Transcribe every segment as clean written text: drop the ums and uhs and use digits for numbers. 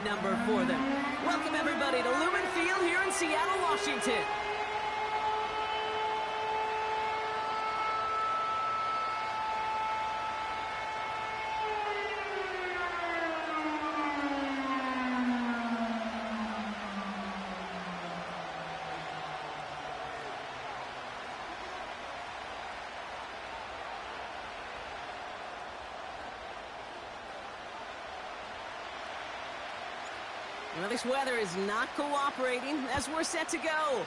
number for them. Welcome, everybody, to Lumen Field here in Seattle, Washington. Well, this weather is not cooperating as we're set to go.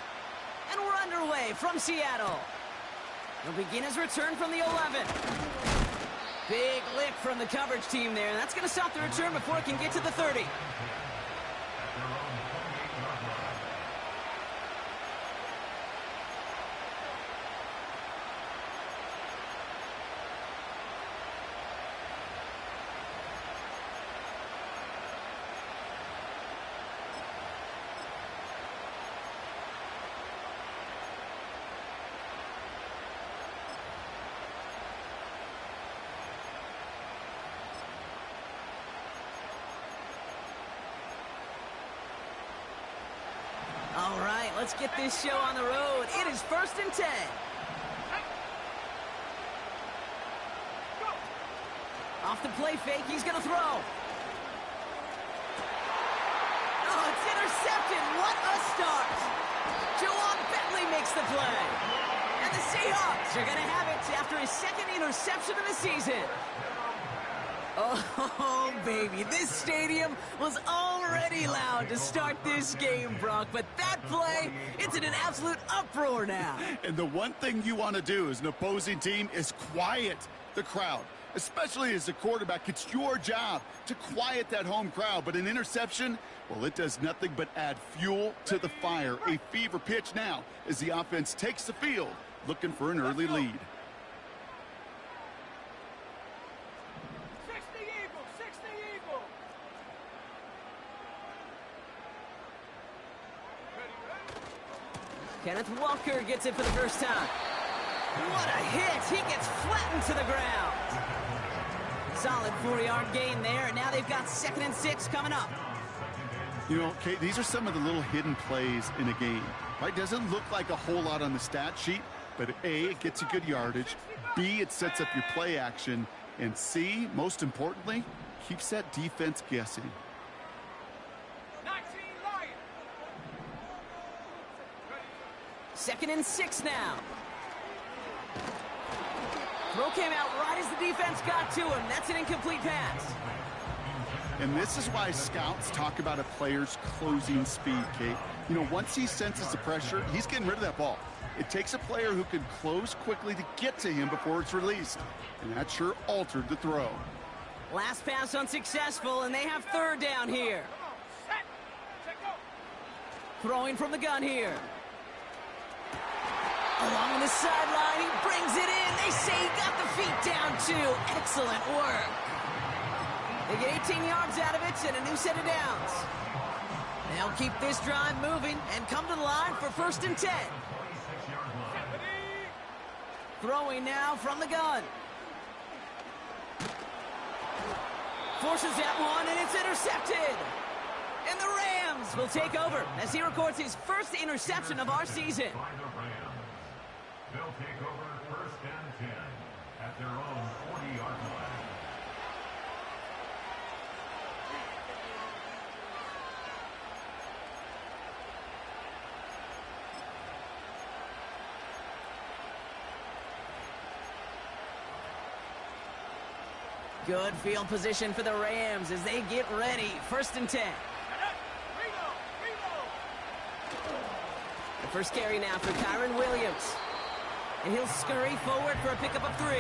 And we're underway from Seattle. He'll begin his return from the 11. Big lift from the coverage team there. That's going to stop the return before it can get to the 30. All right, let's get this show on the road. It is 1st and 10. Off the play fake, he's going to throw. Oh, it's intercepted. What a start. Juwan Bentley makes the play. And the Seahawks are going to have it after his second interception of the season. Oh, baby, this stadium was already loud to start this game, Brock, but that play, it's in an absolute uproar now. And the one thing you want to do as an opposing team is quiet the crowd, especially as a quarterback. It's your job to quiet that home crowd, but an interception, well, it does nothing but add fuel to the fire. A fever pitch now as the offense takes the field, looking for an early lead. Kenneth Walker gets it for the first time. What a hit! He gets flattened to the ground. Solid 4-yard gain there, and now they've got 2nd and 6 coming up. You know, Kate, these are some of the little hidden plays in a game. Right? Doesn't look like a whole lot on the stat sheet, but A, it gets you good yardage. B, it sets up your play action. And C, most importantly, keeps that defense guessing. 2nd and 6 now. Throw came out right as the defense got to him. That's an incomplete pass. And this is why scouts talk about a player's closing speed, Kate. You know, once he senses the pressure, he's getting rid of that ball. It takes a player who can close quickly to get to him before it's released. And that sure altered the throw. Last pass unsuccessful, and they have 3rd down here. Throwing from the gun here. Along the sideline, he brings it in. They say he got the feet down, too. Excellent work. They get 18 yards out of it and a new set of downs. They'll keep this drive moving and come to the line for 1st and 10. Throwing now from the gun. Forces that one, and it's intercepted. And the Rams will take over as he records his first interception of our season. They'll take over 1st and 10 at their own 40-yard line. Good field position for the Rams as they get ready. 1st and 10. The first carry now for Kyren Williams. And he'll scurry forward for a pickup of 3.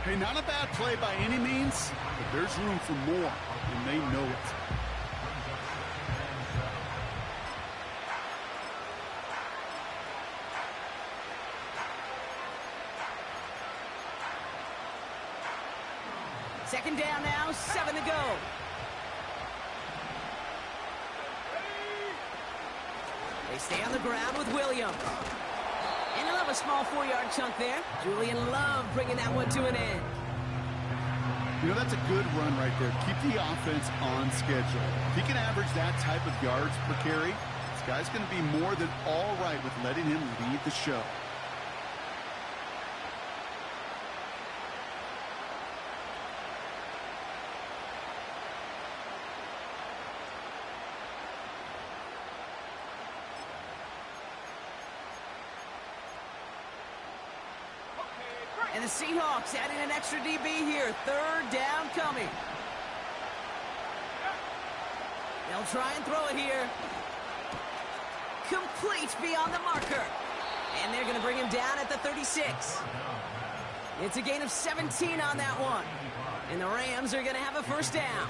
Hey, not a bad play by any means, but there's room for more, and they know it. Second down now, 7 to go. They stay on the ground with Williams. And he'll have a small 4-yard chunk there. Julian Love bringing that one to an end. You know, that's a good run right there. Keep the offense on schedule. If he can average that type of yards per carry, this guy's going to be more than all right with letting him lead the show. And the Seahawks adding an extra DB here. Third down coming. They'll try and throw it here. Complete beyond the marker. And they're going to bring him down at the 36. It's a gain of 17 on that one. And the Rams are going to have a first down.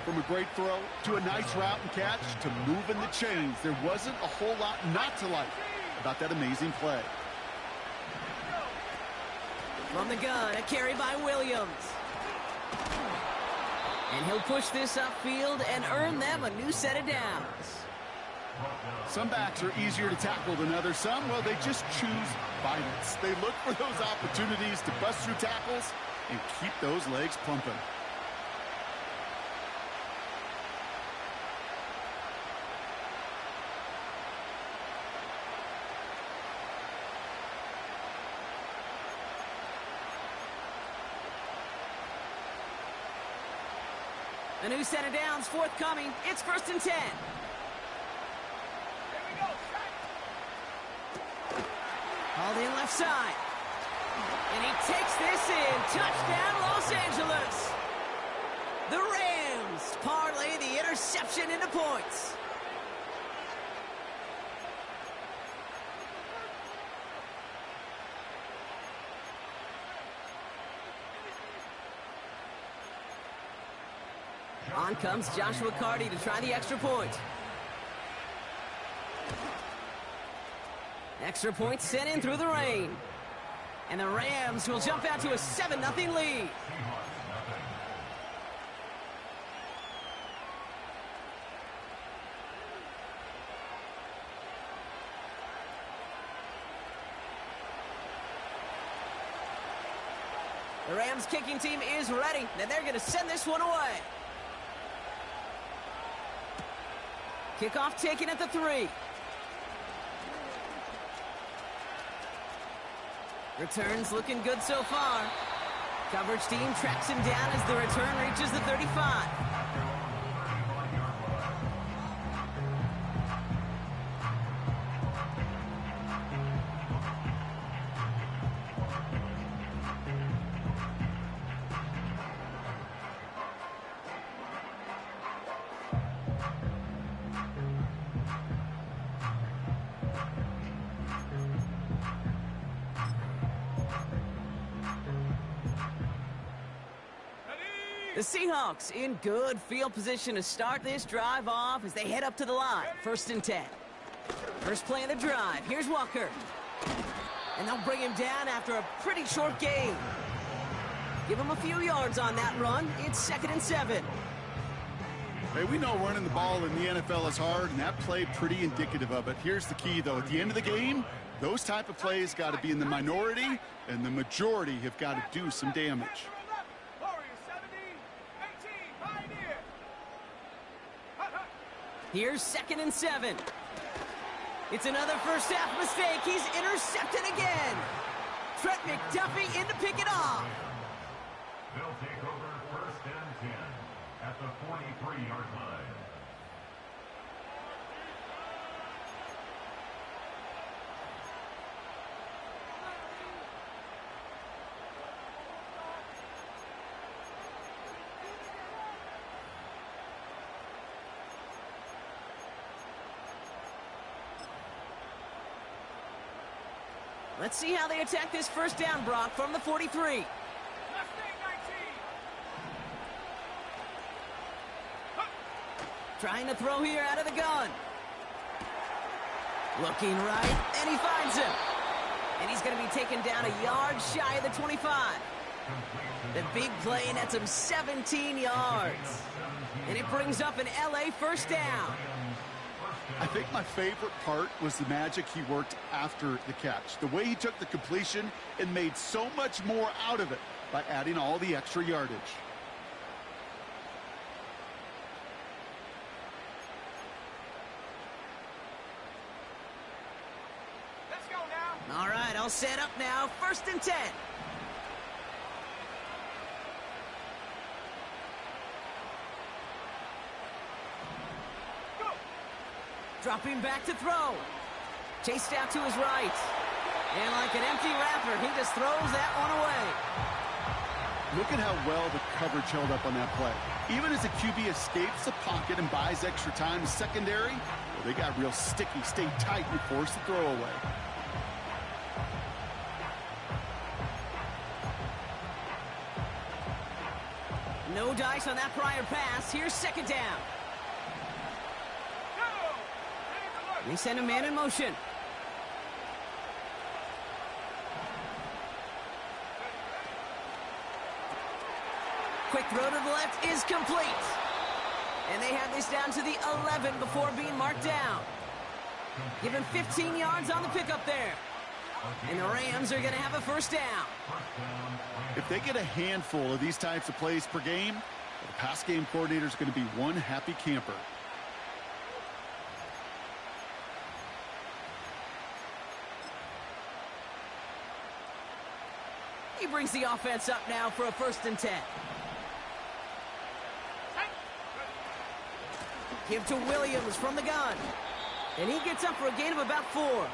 From a great throw to a nice route and catch to moving the chains, there wasn't a whole lot not to like about that amazing play. From the gun, a carry by Williams. And he'll push this upfield and earn them a new set of downs. Some backs are easier to tackle than others. Some, well, they just choose violence. They look for those opportunities to bust through tackles and keep those legs pumping. A new set of downs forthcoming. It's 1st and 10. Hauled in left side. And he takes this in. Touchdown, Los Angeles. The Rams parlay the interception into points. On comes Joshua Carty to try the extra point. Extra point sent in through the rain. And the Rams will jump out to a 7-0 lead. The Rams kicking team is ready, and they're going to send this one away. Kickoff taken at the 3. Returns looking good so far. Coverage team tracks him down as the return reaches the 35. The Seahawks in good field position to start this drive off as they head up to the line. 1st and 10. First play of the drive. Here's Walker. And they'll bring him down after a pretty short gain. Give him a few yards on that run. It's 2nd and 7. Hey, we know running the ball in the NFL is hard, and that play pretty indicative of it. Here's the key, though. At the end of the game, those type of plays got to be in the minority, and the majority have got to do some damage. Here's 2nd and 7. It's another first half mistake. He's intercepted again. Trent McDuffie in to pick it off. They'll take over 1st and 10 at the 43-yard line. Let's see how they attack this first down, Brock, from the 43. Trying to throw here out of the gun. Looking right, and he finds him. And he's going to be taken down a yard shy of the 25. The big play nets him 17 yards. And it brings up an LA first down. I think my favorite part was the magic he worked after the catch. The way he took the completion and made so much more out of it by adding all the extra yardage. Let's go now. All right, all set up now. 1st and 10. Go. Dropping back to throw. Chased out to his right. And like an empty wrapper, he just throws that one away. Look at how well the coverage held up on that play. Even as the QB escapes the pocket and buys extra time in secondary, well, they got real sticky, stayed tight, and forced the throw away. No dice on that prior pass. Here's 2nd down. Go. Take a look. They send a man in motion. Quick throw to the left is complete. And they have this down to the 11 before being marked down. Given 15 yards on the pickup there. And the Rams are going to have a 1st down. If they get a handful of these types of plays per game, the pass game coordinator is going to be one happy camper. He brings the offense up now for a 1st and 10. Give to Williams from the gun. And he gets up for a gain of about 4.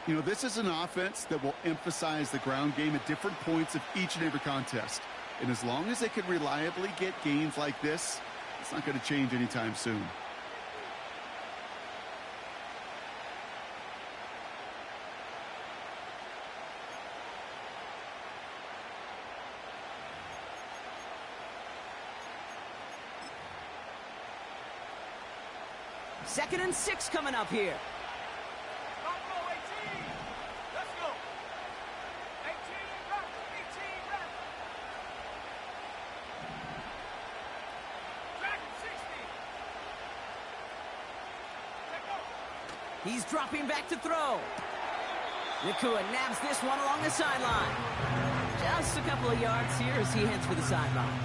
You know, this is an offense that will emphasize the ground game at different points of each and every contest. And as long as they can reliably get gains like this, it's not going to change anytime soon. Second and 6 coming up here. Buffalo 18. Let's go. 18 left. 18 left. Dragon 60. Take go. He's dropping back to throw. Nakua nabs this one along the sideline. Just a couple of yards here as he heads for the sideline.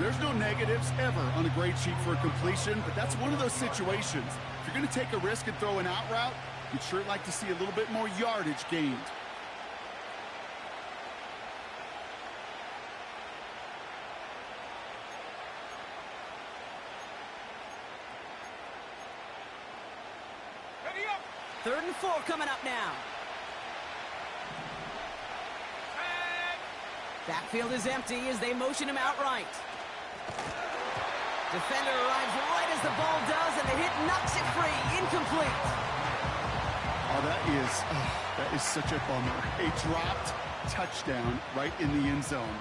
There's no negatives ever on a grade sheet for a completion, but that's one of those situations. If you're going to take a risk and throw an out route, you'd sure like to see a little bit more yardage gained. Ready up. 3rd and 4 coming up now. Tag. Backfield is empty as they motion him outright. Defender arrives right as the ball does, and the hit knocks it free. Incomplete. Oh, that is such a bummer. A dropped touchdown right in the end zone.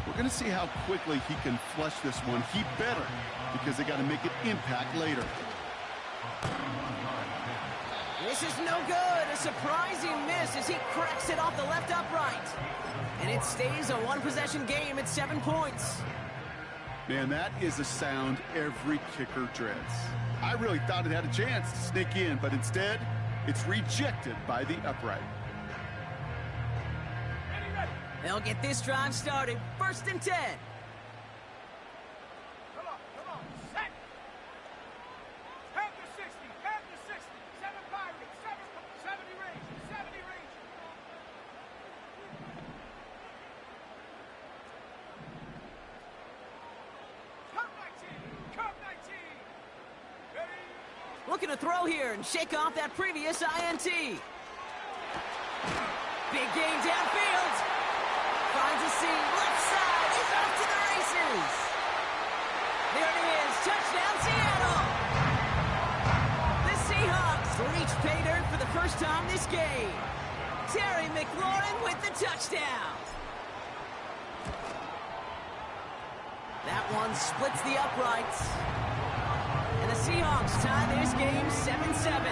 We're going to see how quickly he can flush this one. He better, because they got to make an impact later. This is no good. A surprising miss as he cracks it off the left upright. And it stays a one-possession game at 7 points. Man, that is a sound every kicker dreads. I really thought it had a chance to sneak in, but instead, it's rejected by the upright. Ready, ready. They'll get this drive started. 1st and 10. Come on. Set. Panther 60. Panther 60. 7 Pirates. 70 Rangers. 70 Rangers. Cup 19. Cup 19. Ready. Looking to throw here and shake off that previous INT. Big gain downfield. Finds a seam. Left side. He's off to the races. There it is. Touchdown, Seattle. The Seahawks reach pay dirt for the first time this game. Terry McLaurin with the touchdown. That one splits the uprights. And the Seahawks tie this game 7-7.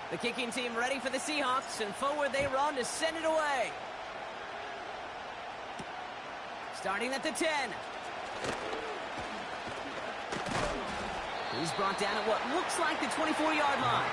The kicking team ready for the Seahawks, and forward they run to send it away. Starting at the 10. He's brought down at what looks like the 24-yard line.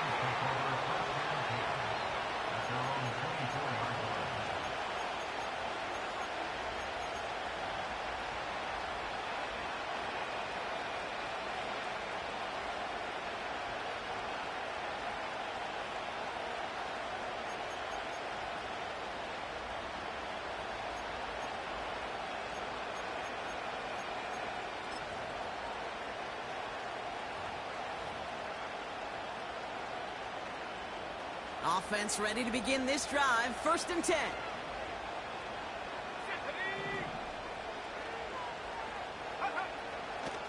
Offense ready to begin this drive. 1st and 10.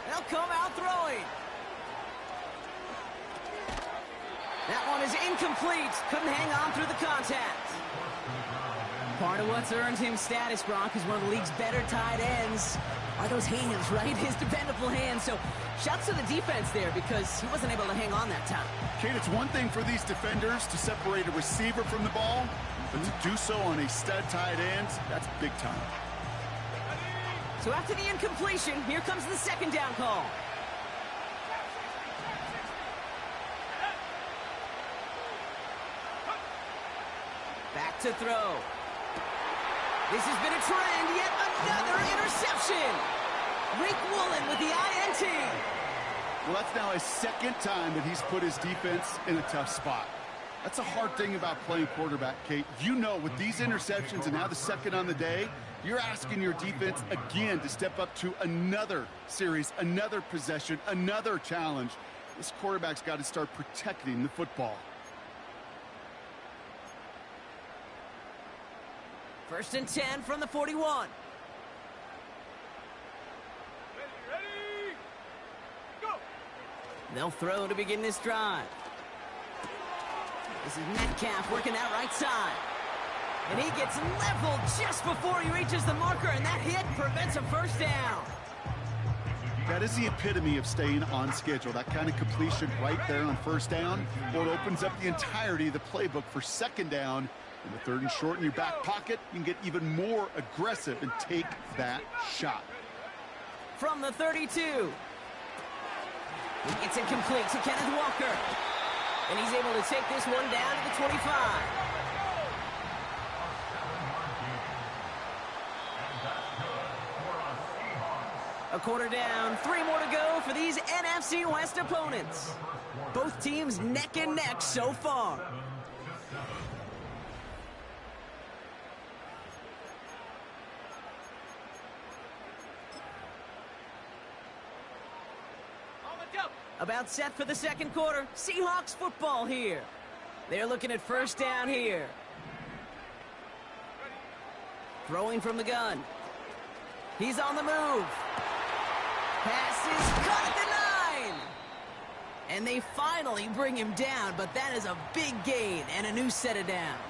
They'll come out throwing. That one is incomplete. Couldn't hang on through the contact. Part of what's earned him status, Brock, is one of the league's better tight ends. Are those hands, right? His dependable hands. So shouts to the defense there because he wasn't able to hang on that time. Kate, it's one thing for these defenders to separate a receiver from the ball, but to do so on a stud tight end, that's big time. So after the incompletion, here comes the 2nd down call. Back to throw. This has been a trend, yet another interception. Rick Woolen with the INT. Well, that's now his 2nd time that he's put his defense in a tough spot. That's a hard thing about playing quarterback, Kate. You know, with these interceptions and now the 2nd on the day, you're asking your defense again to step up to another series, another possession, another challenge. This quarterback's got to start protecting the football. 1st and 10 from the 41. Ready, go! They'll throw to begin this drive. This is Metcalf working that right side. And he gets leveled just before he reaches the marker, and that hit prevents a 1st down. That is the epitome of staying on schedule. That kind of completion right there on 1st down. Well, it opens up the entirety of the playbook for 2nd down. In the 3rd and short in your back pocket, you can get even more aggressive and take that shot. From the 32. He gets it complete to Kenneth Walker. And he's able to take this one down to the 25. A quarter down, 3 more to go for these NFC West opponents. Both teams neck and neck so far. About set for the 2nd quarter. Seahawks football here. They're looking at 1st down here. Throwing from the gun. He's on the move. Pass is caught at the 9. And they finally bring him down, but that is a big gain and a new set of downs.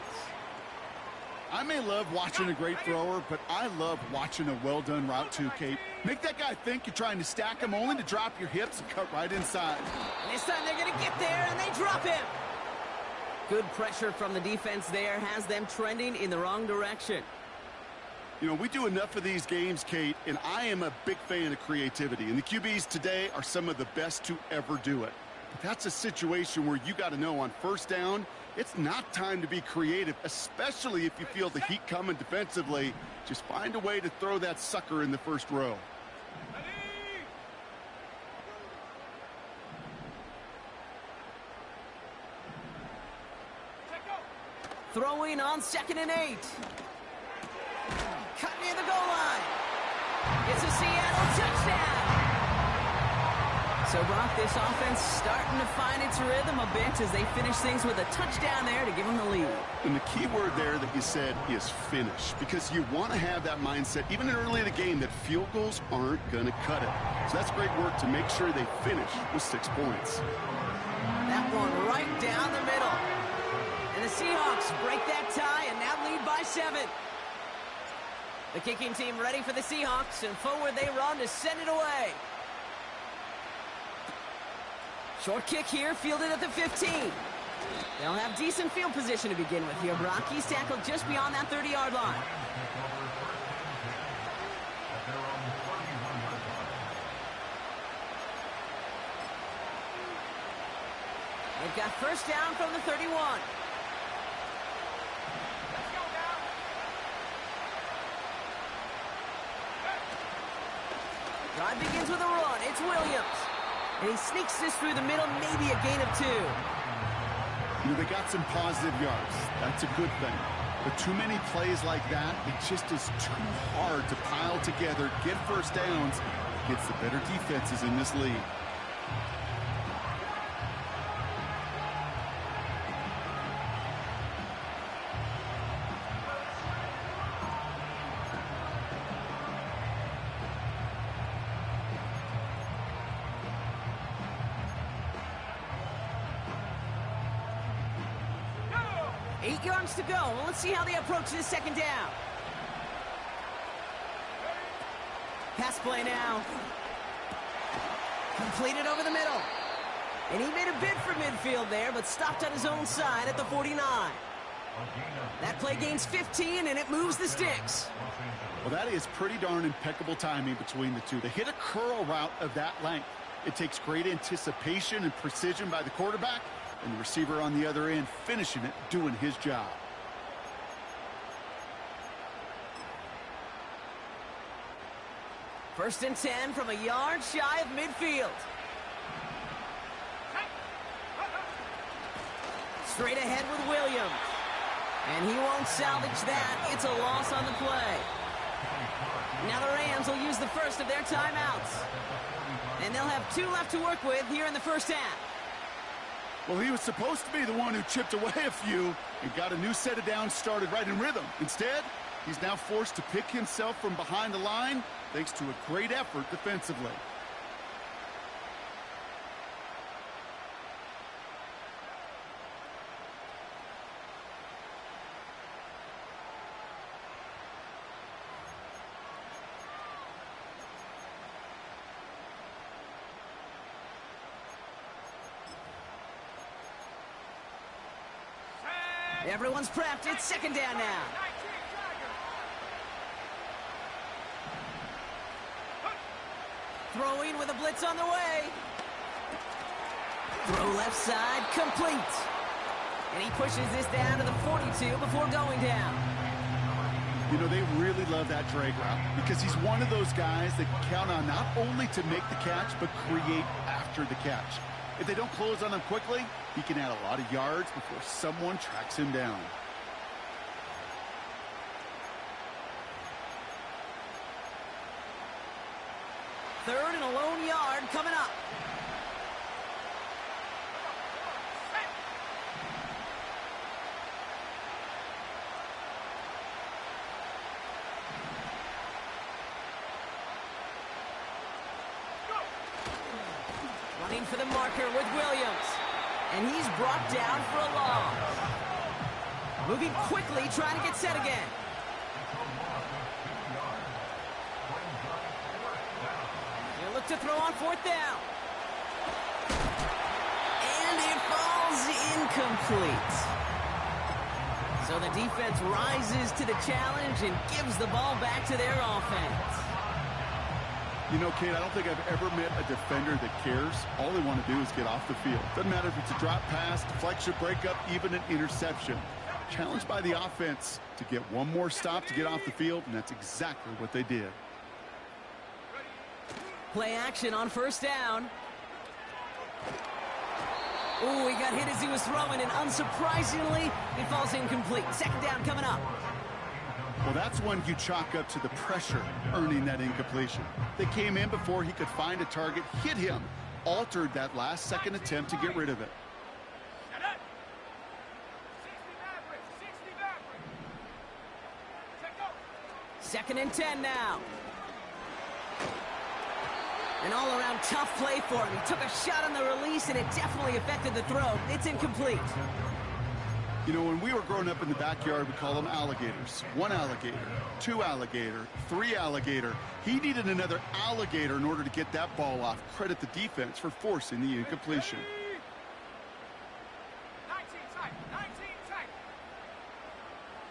I may love watching a great thrower, but I love watching a well-done route too, Kate. Make that guy think you're trying to stack him, only to drop your hips and cut right inside. And this time they're going to get there, and they drop him. Good pressure from the defense there has them trending in the wrong direction. You know, we do enough of these games, Kate, and I am a big fan of creativity. And the QBs today are some of the best to ever do it. But that's a situation where you got to know on 1st down, it's not time to be creative, especially if you feel the heat coming defensively. Just find a way to throw that sucker in the 1st row. Throwing on 2nd and 8. Cut near the goal line. It's a Seattle touchdown. So, Brock, this offense starting to find its rhythm a bit as they finish things with a touchdown there to give them the lead. And the key word there that you said is finish, because you want to have that mindset, even early in the game, that field goals aren't going to cut it. So that's great work to make sure they finish with 6 points. That one right down the middle. And the Seahawks break that tie and now lead by 7. The kicking team ready for the Seahawks, and forward they run to send it away. Short kick here, fielded at the 15. They'll have decent field position to begin with here, Brock. He's tackled just beyond that 30-yard line. got first down from the 31. Let's go now. Drive begins with a run. It's Williams. And he sneaks this through the middle, maybe a gain of 2. You know, they got some positive yards. That's a good thing. But too many plays like that, it just is too hard to pile together, get first downs against the better defenses in this league. Go! 8 yards to go. Well, let's see how they approach this second down. Pass play now. Completed over the middle. And he made a bid for midfield there, but stopped on his own side at the 49. That play gains 15, and it moves the sticks. Well, that is pretty darn impeccable timing between the two. They hit a curl route of that length. It takes great anticipation and precision by the quarterback, and the receiver on the other end finishing it, doing his job. First and 10 from a yard shy of midfield. Straight ahead with Williams. And he won't salvage that. It's a loss on the play. Now the Rams will use the first of their timeouts. And they'll have 2 left to work with here in the first half. Well, he was supposed to be the one who chipped away a few and got a new set of downs started right in rhythm. Instead, he's now forced to pick himself from behind the line thanks to a great effort defensively. Everyone's prepped. It's second down now. 19 Tiger. Throwing with a blitz on the way. Throw left side, complete. And he pushes this down to the 42 before going down. You know, they really love that drag route because he's one of those guys that can count on not only to make the catch, but create after the catch. If they don't close on him quickly, he can add a lot of yards before someone tracks him down. Third and a lone yard coming up. Running for the marker with Williams. And he's brought down for a loss. Moving quickly, trying to get set again. He'll look to throw on fourth down. And it falls incomplete. So the defense rises to the challenge and gives the ball back to their offense. You know, Kate, I don't think I've ever met a defender that cares. All they want to do is get off the field. Doesn't matter if it's a drop pass, deflection, breakup, even an interception. Challenged by the offense to get one more stop to get off the field, and that's exactly what they did. Play action on first down. Ooh, he got hit as he was throwing, and unsurprisingly, it falls incomplete. Second down coming up. Well, that's when you chalk up to the pressure earning that incompletion. They came in before he could find a target, hit him, altered that last-second attempt to get rid of it. Shut up. 60 Maverick. 60 Maverick. Check go. Second and 10 now. An all-around tough play for him. He took a shot on the release, and it definitely affected the throw. It's incomplete. You know, when we were growing up in the backyard, we call them alligators. 1 alligator, 2 alligator, 3 alligator. He needed another alligator in order to get that ball off. Credit the defense for forcing the incompletion. 19 tight. 19 tight.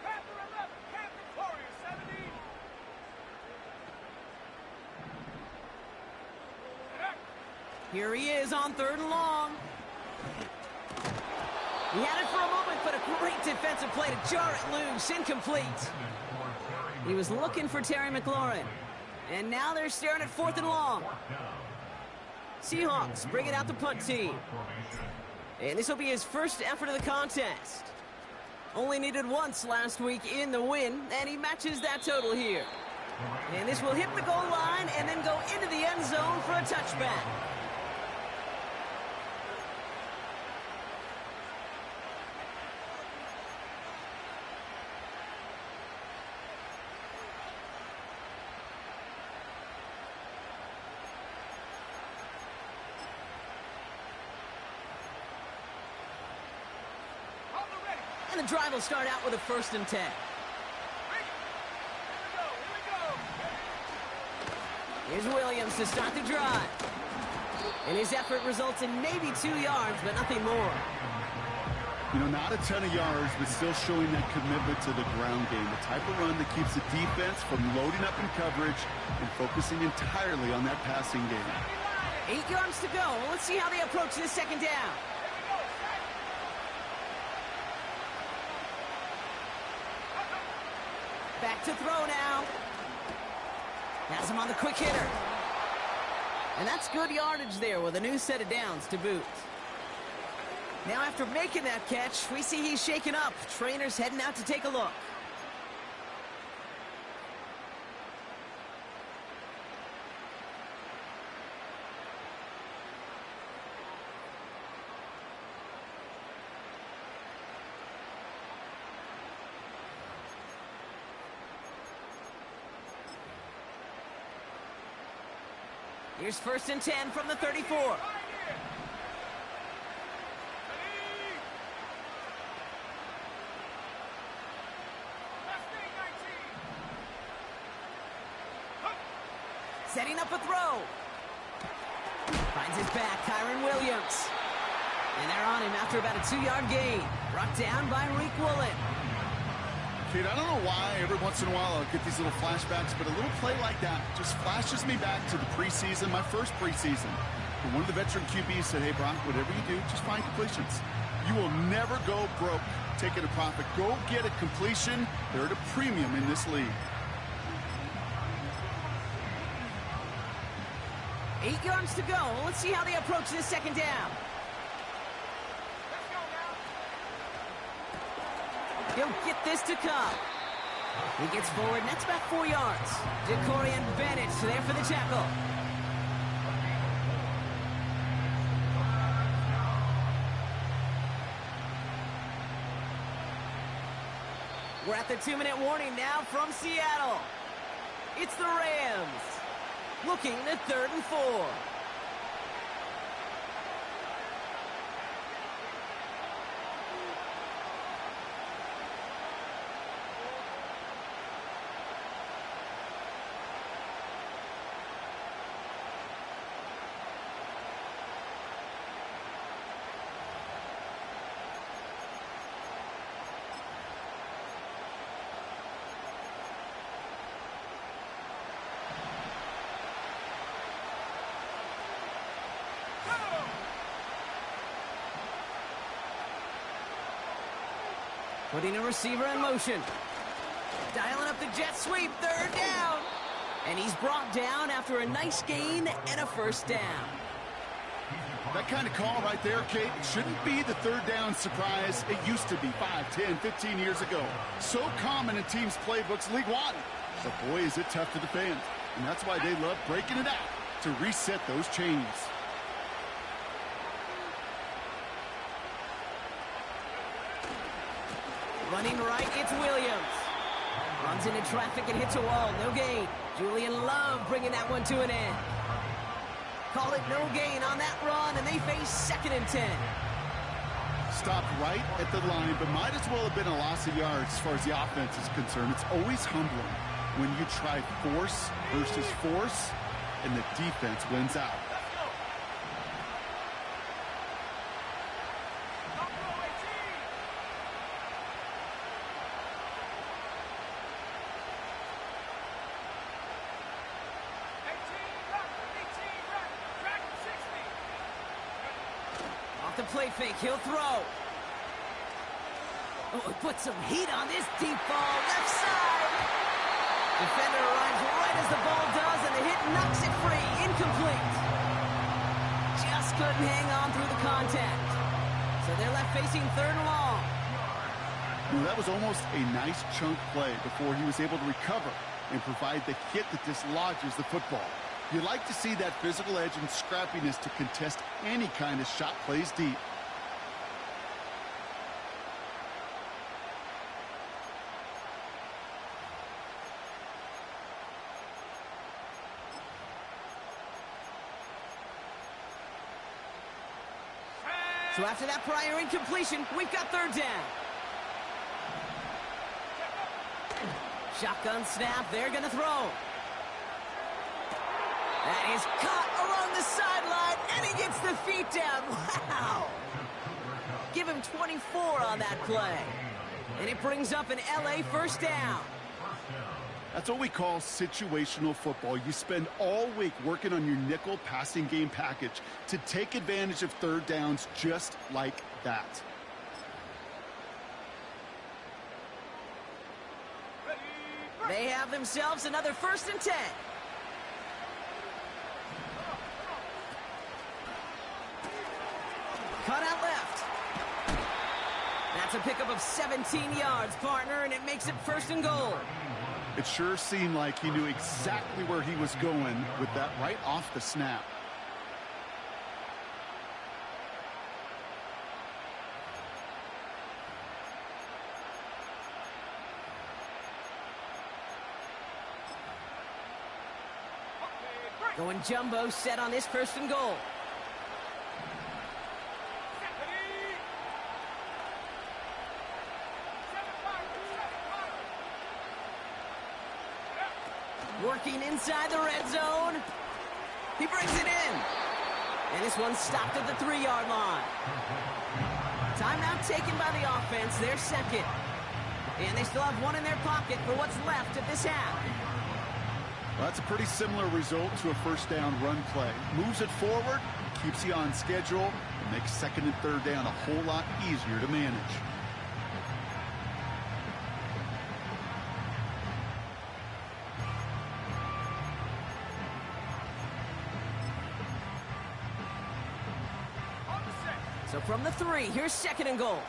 Panther 11. Panther Warrior 70. Here he is on third and long. He had it for a moment, but a great defensive play to jar it loose. Incomplete. He was looking for Terry McLaurin. And now they're staring at 4th and long. Seahawks bring it out the punt team. And this will be his first effort of the contest. Only needed once last week in the win, and he matches that total here. And this will hit the goal line and then go into the end zone for a touchback. And the drive will start out with a 1st and 10. Here's Williams to start the drive. And his effort results in maybe 2 yards, but nothing more. You know, not a ton of yards, but still showing that commitment to the ground game. The type of run that keeps the defense from loading up in coverage and focusing entirely on that passing game. 8 yards to go. Let's see how they approach this 2nd down. Back to throw now. Has him on the quick hitter. And that's good yardage there with a new set of downs to boot. Now after making that catch, we see he's shaken up. Trainer's heading out to take a look. Here's 1st and 10 from the 34. Setting up a throw. Finds his back, Kyren Williams. And they're on him after about a 2-yard gain. Brought down by Riq Woolen. Kate, I don't know why every once in a while I'll get these little flashbacks, but a little play like that just flashes me back to the preseason, my first preseason. And one of the veteran QBs said, hey, Brock, whatever you do, just find completions. You will never go broke taking a profit. Go get a completion. They're at a premium in this league. 8 yards to go. Let's see how they approach this 2nd down. He'll get this to come. He gets forward, and that's about 4 yards. Decorian Bennett there for the tackle. We're at the 2-minute warning now from Seattle. It's the Rams. Looking at 3rd and 4. Putting a receiver in motion. Dialing up the jet sweep. 3rd down. And he's brought down after a nice gain and a 1st down. That kind of call right there, Kate, shouldn't be the 3rd down surprise. It used to be 5, 10, 15 years ago. So common in teams' playbooks League One. But boy, is it tough to defend. And that's why they love breaking it out to reset those chains. Running right, it's Williams. Runs into traffic and hits a wall. No gain. Julian Love bringing that one to an end. Call it no gain on that run, and they face 2nd and 10. Stopped right at the line, but might as well have been a loss of yards as far as the offense is concerned. It's always humbling when you try force versus force, and the defense wins out. The play fake, he'll throw. Oh, put some heat on this deep ball. Left side. Defender arrives right as the ball does, and the hit knocks it free. Incomplete. Just couldn't hang on through the contact. So they're left facing third and long. Well, that was almost a nice chunk play before he was able to recover and provide the hit that dislodges the football. You like to see that physical edge and scrappiness to contest any kind of shot plays deep. So after that prior incompletion, we've got third down. Shotgun snap, they're going to throw. That is caught along the sideline, and he gets the feet down. Wow! Give him 24 on that play. And it brings up an LA first down. That's what we call situational football. You spend all week working on your nickel passing game package to take advantage of third downs just like that. They have themselves another 1st and 10. Cut out left. That's a pickup of 17 yards, partner, and it makes it 1st and goal. It sure seemed like he knew exactly where he was going with that right off the snap. Going jumbo set on this 1st and goal. Working inside the red zone. He brings it in. And this one's stopped at the 3-yard line. Timeout taken by the offense, their second. And they still have one in their pocket for what's left of this half. Well, that's a pretty similar result to a first down run play. Moves it forward, keeps you on schedule, and makes 2nd and 3rd down a whole lot easier to manage. So from the 3, here's 2nd and goal.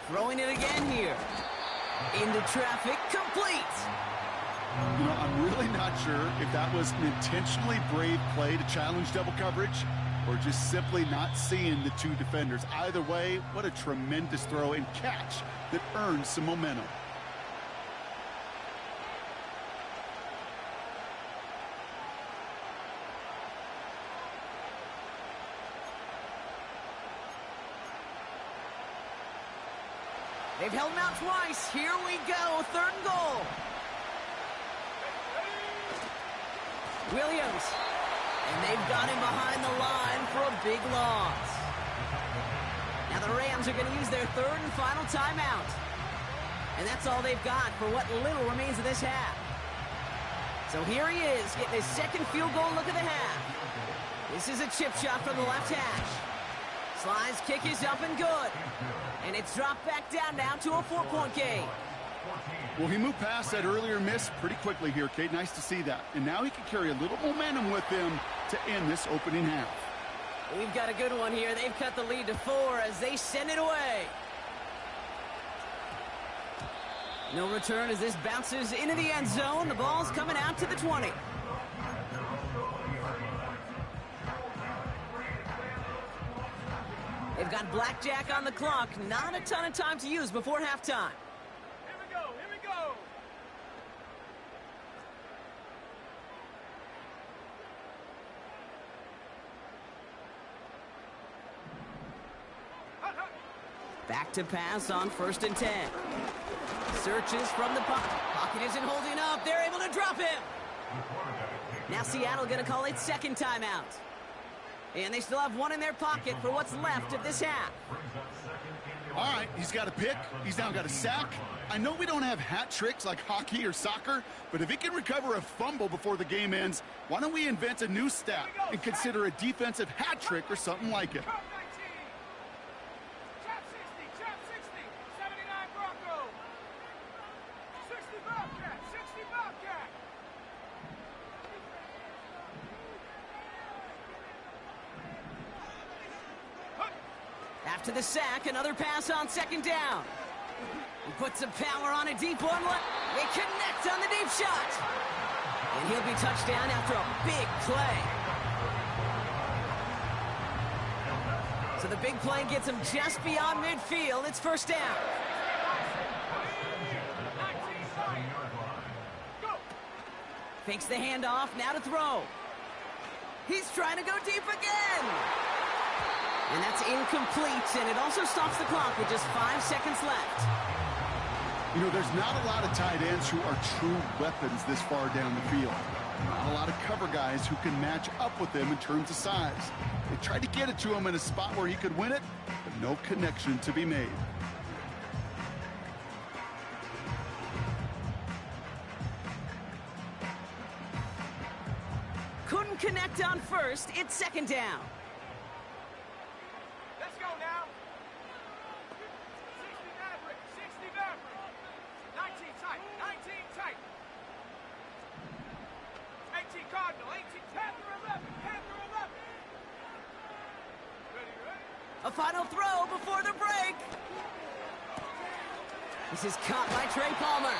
Throwing it again here. Into traffic, complete. You know, I'm really not sure if that was an intentionally brave play to challenge double coverage or just simply not seeing the two defenders. Either way, what a tremendous throw and catch that earns some momentum. They've held him out twice. Here we go. 3rd and goal. Williams. And they've got him behind the line for a big loss. Now the Rams are going to use their 3rd and final timeout. And that's all they've got for what little remains of this half. So here he is, getting his 2nd field goal look of the half. This is a chip shot from the left hash. Sly's kick is up and good. And it's dropped back down now to a 4-point game. Well, he moved past that earlier miss pretty quickly here, Kate. Nice to see that. And now he can carry a little momentum with him to end this opening half. We've got a good one here. They've cut the lead to 4 as they send it away. No return as this bounces into the end zone. The ball's coming out to the 20. They've got blackjack on the clock. Not a ton of time to use before halftime. Here we go, here we go. Back to pass on 1st and 10. Searches from the pocket. Pocket isn't holding up. They're able to drop him. Now Seattle going to call its 2nd timeout. And they still have one in their pocket for what's left of this half. All right, he's got a pick. He's now got a sack. I know we don't have hat tricks like hockey or soccer, but if he can recover a fumble before the game ends, why don't we invent a new stat and consider a defensive hat trick or something like it? Cop 19. Chap 60. Chap 60. 79 Bronco. 60 Bobcat. 60 Bobcat. After the sack, another pass on second down. He puts some power on a deep one. They connect on the deep shot. And he'll be touchdown after a big play. So the big play gets him just beyond midfield. It's first down. 19 Go. Fakes the handoff, now to throw. He's trying to go deep again. And that's incomplete, and it also stops the clock with just 5 seconds left. You know, there's not a lot of tight ends who are true weapons this far down the field. Not a lot of cover guys who can match up with them in terms of size. They tried to get it to him in a spot where he could win it, but no connection to be made. Couldn't connect on first. It's second down. Let's go now. 60 Maverick. 60 Maverick. 19 tight. 19 tight. 18 Cardinal. 18 Panther 11. Panther 11. Ready, ready? A final throw before the break. This is caught by Trey Palmer.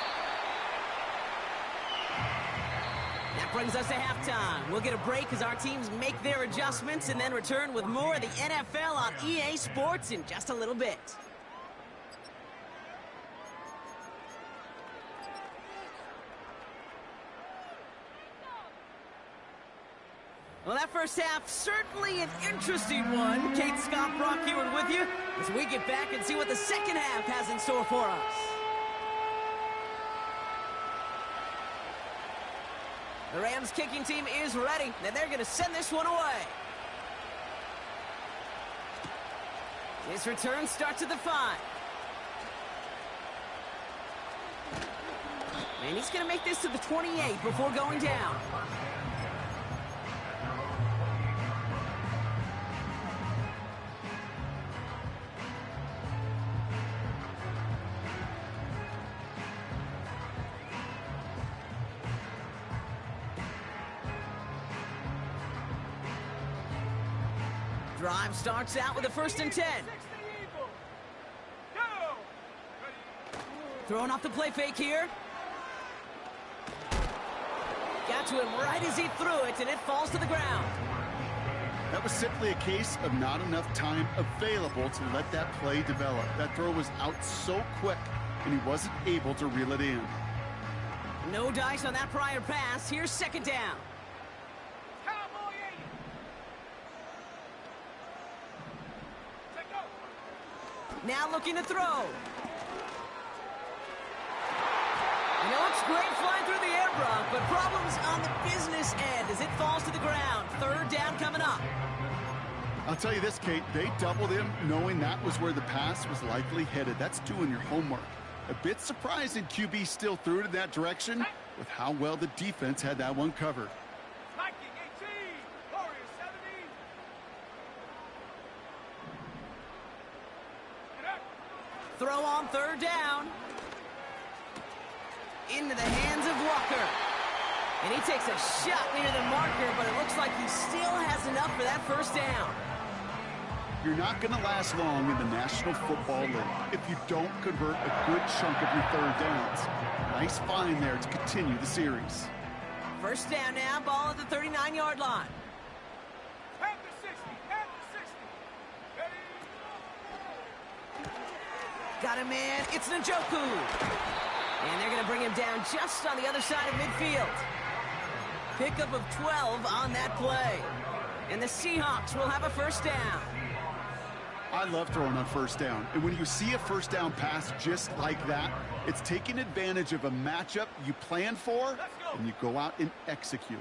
That brings us to halftime. We'll get a break as our teams make their adjustments and then return with more of the NFL on EA Sports in just a little bit. Well, that first half, certainly an interesting one. Kate Scott, Brock Ewing with you as we get back and see what the second half has in store for us. The Rams kicking team is ready, and they're going to send this one away. This return starts at the 5. And he's going to make this to the 28 before going down. Drive starts out with a 1st and 10. 60 Eagle. Go. Ready. Throwing off the play fake here. Got to him right as he threw it, and it falls to the ground. That was simply a case of not enough time available to let that play develop. That throw was out so quick, and he wasn't able to reel it in. No dice on that prior pass. Here's second down. Cowboy 80. Check go. Now looking to throw. You know, it's great flying through the air, Brock, but problems on the business end as it falls to the ground. Third down coming up. I'll tell you this, Kate, they doubled him knowing that was where the pass was likely headed. That's doing your homework. A bit surprising QB still threw it in that direction with how well the defense had that one covered. Viking 18. Warriors 70. Get up. Throw on third down. Into the hands of Walker. And he takes a shot near the marker, but it looks like he still has enough for that first down. You're not going to last long in the National Football League if you don't convert a good chunk of your third downs. Nice find there to continue the series. First down now, ball at the 39-yard line. Panther 60. Panther 60. Ready. Got him in. It's Njoku. And they're going to bring him down just on the other side of midfield. Pickup of 12 on that play. And the Seahawks will have a first down. I love throwing on first down. And when you see a first down pass just like that, it's taking advantage of a matchup you plan for, and you go out and execute.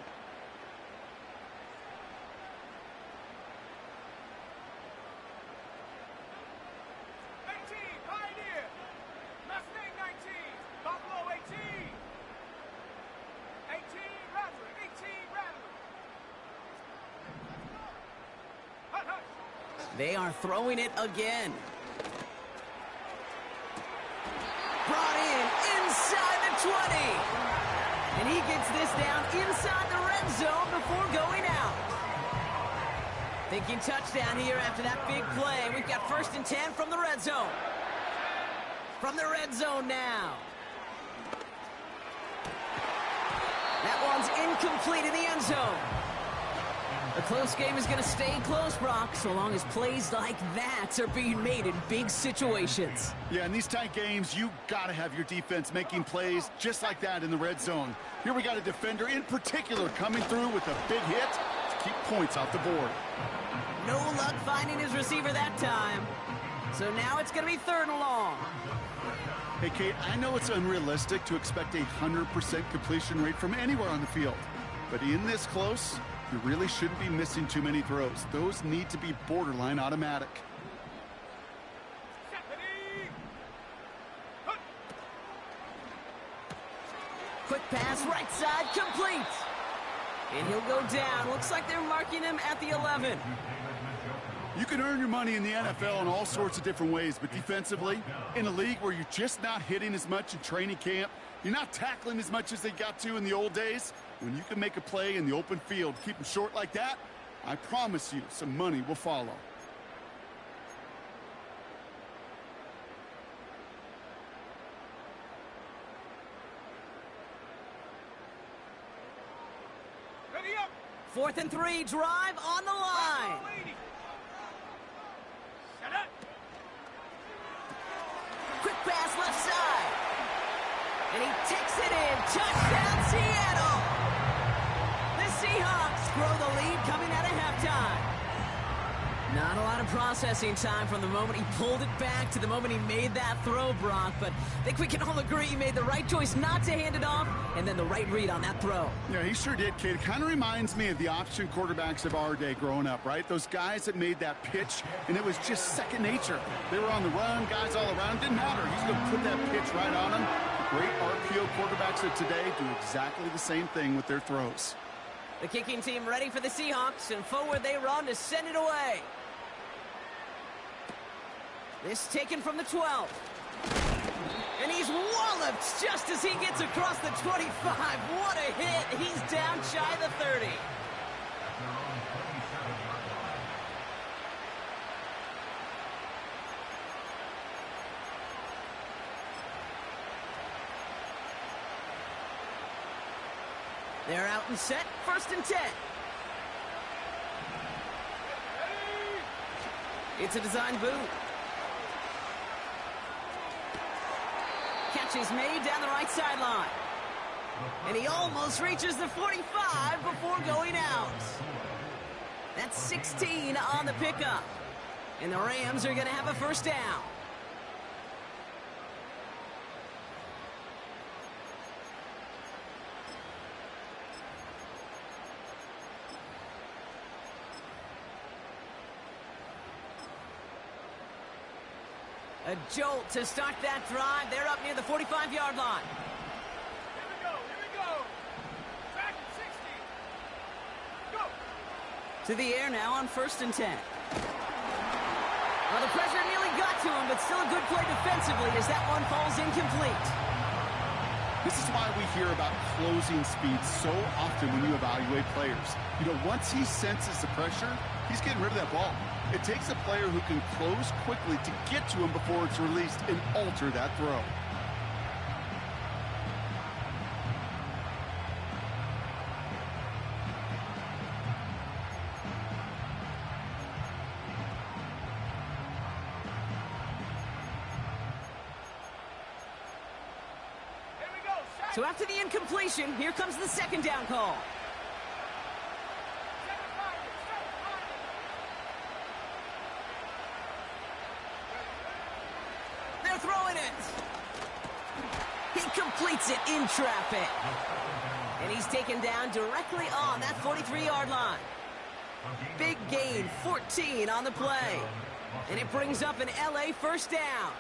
They are throwing it again. Brought in inside the 20. And he gets this down inside the red zone before going out. Thinking touchdown here after that big play. We've got 1st and 10 from the red zone. From the red zone now. That one's incomplete in the end zone. A close game is going to stay close, Brock, so long as plays like that are being made in big situations. Yeah, in these tight games, you got to have your defense making plays just like that in the red zone. Here we got a defender in particular coming through with a big hit to keep points off the board. No luck finding his receiver that time. So now it's going to be 3rd and long. Hey, Kate, I know it's unrealistic to expect a 100% completion rate from anywhere on the field. But in this close, you really shouldn't be missing too many throws. Those need to be borderline automatic. Quick pass, right side, complete. And he'll go down. Looks like they're marking him at the 11. You can earn your money in the NFL in all sorts of different ways, but defensively, in a league where you're just not hitting as much in training camp, you're not tackling as much as they got to in the old days, when you can make a play in the open field, keep them short like that, I promise you some money will follow. Ready up. 4th and 3, drive on the line. Set up. Quick pass left side. And he takes it in. Touchdown, Seattle. The Seahawks grow the lead coming out of halftime. Not a lot of processing time from the moment he pulled it back to the moment he made that throw, Brock. But I think we can all agree he made the right choice not to hand it off, and then the right read on that throw. Yeah, he sure did, kid. It kind of reminds me of the option quarterbacks of our day growing up, right? Those guys that made that pitch, and it was just second nature. They were on the run, guys all around. Didn't matter. He's going to put that pitch right on them. The great RPO quarterbacks of today do exactly the same thing with their throws. The kicking team ready for the Seahawks, and forward they run to send it away. This taken from the 12. And he's walloped just as he gets across the 25. What a hit. He's down shy of the 30. They're out and set. 1st and 10. It's a design boot. Catch is made down the right sideline. And he almost reaches the 45 before going out. That's 16 on the pickup. And the Rams are going to have a 1st down. A jolt to start that drive. They're up near the 45-yard line. Here we go. Back at 60. Go. To the air now on 1st and 10. Well, the pressure nearly got to him, but still a good play defensively as that one falls incomplete. This is why we hear about closing speed so often when you evaluate players. You know, once he senses the pressure, he's getting rid of that ball. It takes a player who can close quickly to get to him before it's released and alter that throw. Here we go. Set. So after the incompletion, here comes the 2nd down call. They're throwing it. He completes it in traffic. And he's taken down directly on that 43-yard line. Big gain, 14 on the play. And it brings up an LA 1st down.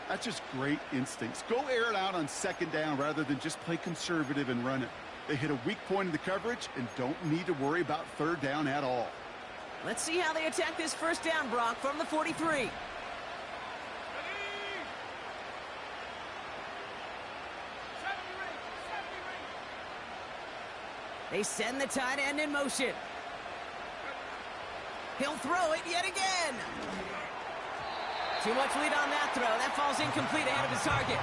That's just great instincts. Go air it out on 2nd down rather than just play conservative and run it. They hit a weak point in the coverage and don't need to worry about 3rd down at all. Let's see how they attack this first down, Brock, from the 43. Ready? They send the tight end in motion. He'll throw it yet again. Too much lead on that throw. That falls incomplete ahead of his target.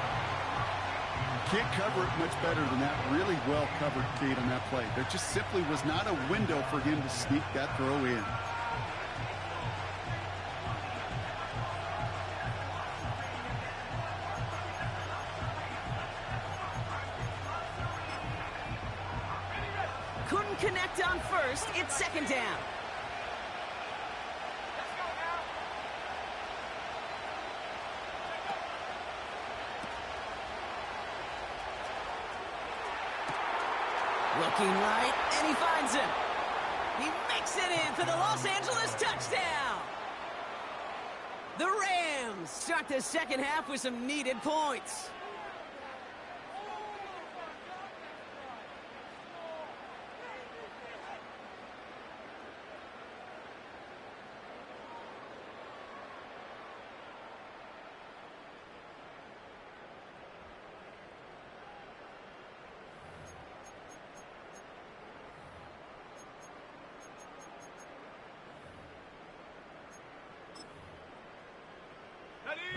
Can't cover it much better than that. Really well covered, Kate, on that play. There just simply was not a window for him to sneak that throw in. Couldn't connect on first. It's second down. Let's go now. Looking right, and he finds him. He makes it in for the Los Angeles touchdown. The Rams start the second half with some needed points.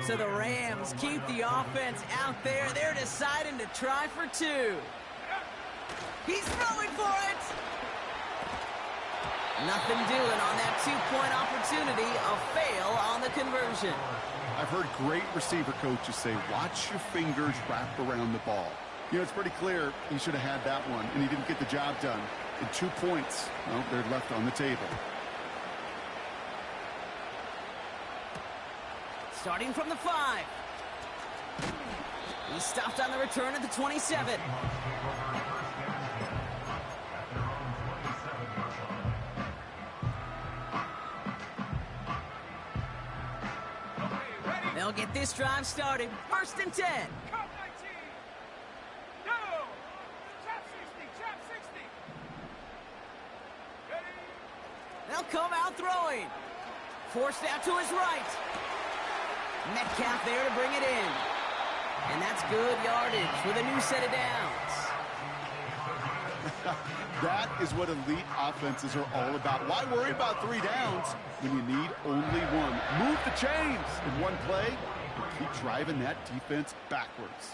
So the Rams keep the offense out there. They're deciding to try for two. He's throwing for it. Nothing doing on that two-point opportunity. A fail on the conversion. I've heard great receiver coaches say, watch your fingers wrap around the ball. You know, it's pretty clear he should have had that one, and he didn't get the job done. And 2 points, well, they're left on the table. Starting from the 5. He stopped on the return at the 27. They'll get this drive started. First and 10. Come 19. Go. Chop 60. Chop 60. Ready? They'll come out throwing. Forced out to his right. Metcalf there to bring it in. And that's good yardage with a new set of downs. That is what elite offenses are all about. Why worry about 3 downs when you need only one? Move the chains in one play and keep driving that defense backwards.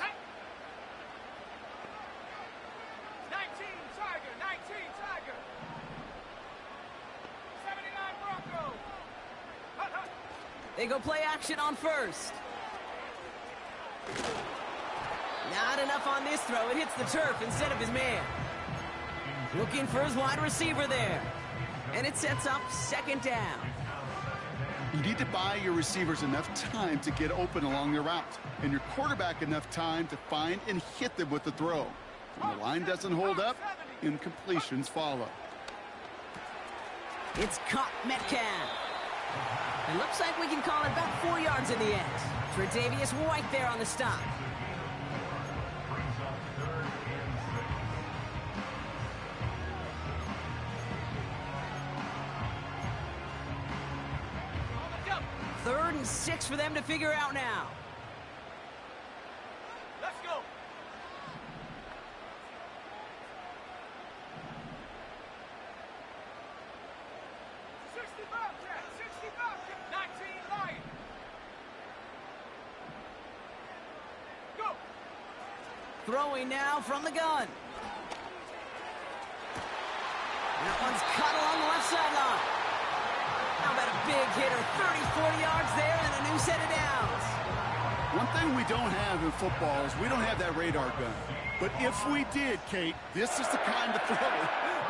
19 Tiger. 19 Tiger. 79 Bronco. Hut, hut. They go play action on first. Not enough on this throw. It hits the turf instead of his man. Looking for his wide receiver there. And it sets up second down. You need to buy your receivers enough time to get open along their route, and your quarterback enough time to find and hit them with the throw. When the line doesn't hold up, incompletions follow. It's caught Metcalf. It looks like we can call it about 4 yards in the end. Tre'Davious White there on the stop. Brings up 3rd and 6. Go. 3rd and 6 for them to figure out now. Let's go. Throwing now from the gun. That one's cut along the left sideline. How about a big hitter? 30, 40 yards there and a new set of downs. One thing we don't have in football is we don't have that radar gun. But if we did, Kate, this is the kind of throw,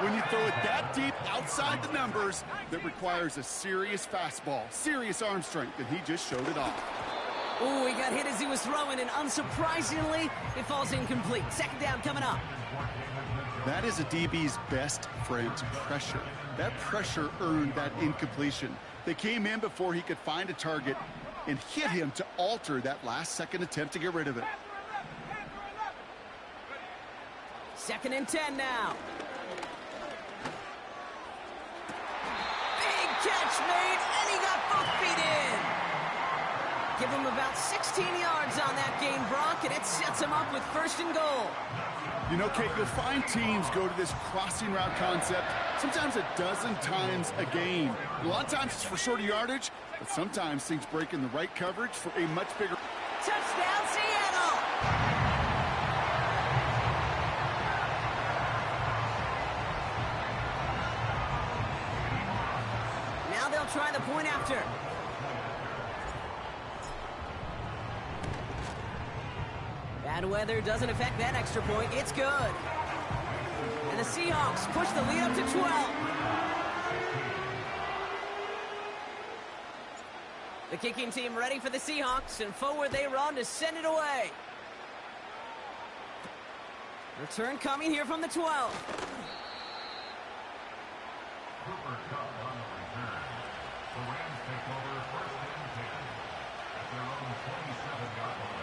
when you throw it that deep outside the numbers, that requires a serious fastball, serious arm strength, and he just showed it off. Ooh, he got hit as he was throwing, and unsurprisingly, it falls incomplete. Second down coming up. That is a DB's best friend, pressure. That pressure earned that incompletion. They came in before he could find a target and hit him to alter that last-second attempt to get rid of it. Second and 10 now. Big catch made, and he got both feet in. Give him about 16 yards on that gain, Brock, and it sets him up with 1st and goal. You know, Kate, you'll find teams go to this crossing route concept sometimes a dozen times a game. A lot of times it's for shorter yardage, but sometimes things break in the right coverage for a much bigger... Touchdown, Seattle! Now they'll try the point after. Bad weather doesn't affect that extra point. It's good. And the Seahawks push the lead up to 12. The kicking team ready for the Seahawks, and forward they run to send it away. Return coming here from the 12. Cooper Kupp on the return. The Rams take over 1st and 10 at their own 27-yard line.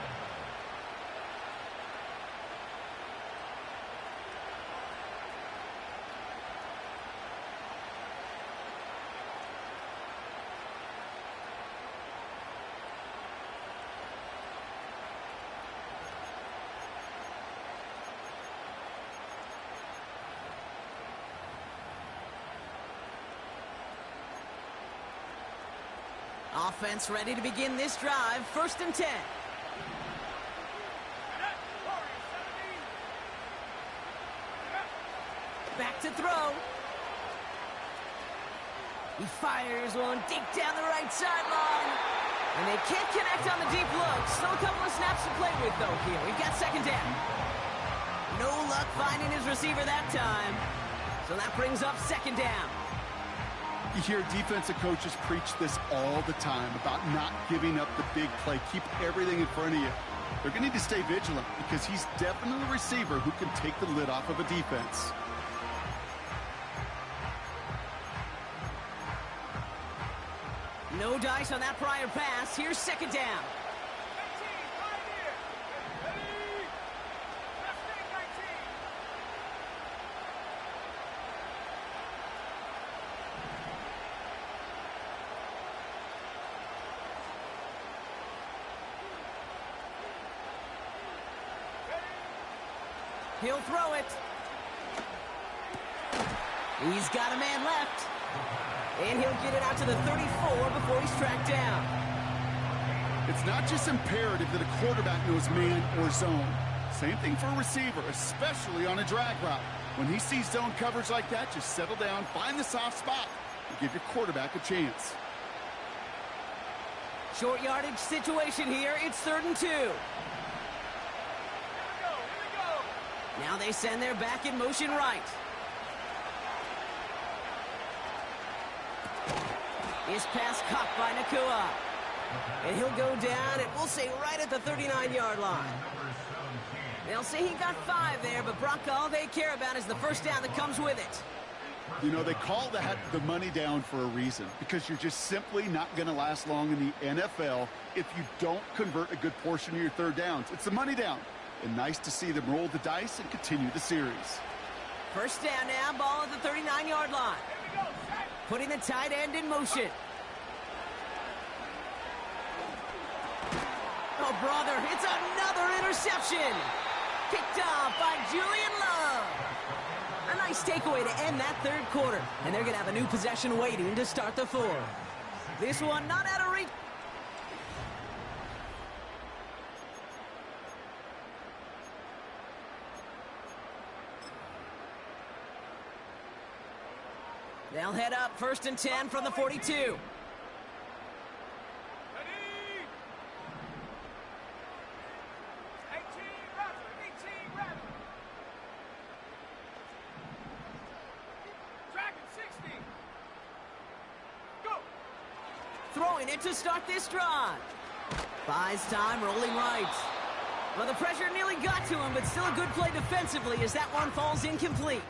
Offense ready to begin this drive. 1st and 10. Back to throw. He fires one deep down the right sideline. And they can't connect on the deep look. Still a couple of snaps to play with, though, here. We've got 2nd down. No luck finding his receiver that time. So that brings up 2nd down. You hear defensive coaches preach this all the time about not giving up the big play. Keep everything in front of you. They're going to need to stay vigilant because he's definitely a receiver who can take the lid off of a defense. No dice on that prior pass. Here's 2nd down. He'll throw it. He's got a man left. And he'll get it out to the 34 before he's tracked down. It's not just imperative that a quarterback knows man or zone. Same thing for a receiver, especially on a drag route. When he sees zone coverage like that, just settle down, find the soft spot, and give your quarterback a chance. Short yardage situation here. It's 3rd and 2. Now they send their back in motion right. His pass caught by Nacua. And he'll go down, and we'll say right at the 39-yard line. They'll say he got 5 there, but Brock, all they care about is the 1st down that comes with it. You know, they call that the money down for a reason, because you're just simply not going to last long in the NFL if you don't convert a good portion of your 3rd downs. It's the money down. And nice to see them roll the dice and continue the series. 1st down now, ball at the 39-yard line. Putting the tight end in motion. Oh, brother, it's another interception. Picked off by Julian Love. A nice takeaway to end that 3rd quarter. And they're going to have a new possession waiting to start the 4th. This one not out of reach. They'll head up 1st and 10 from the 42. Ready? Throwing it to start this drive. Buys time, rolling right. Well, the pressure nearly got to him, but still a good play defensively as that one falls incomplete.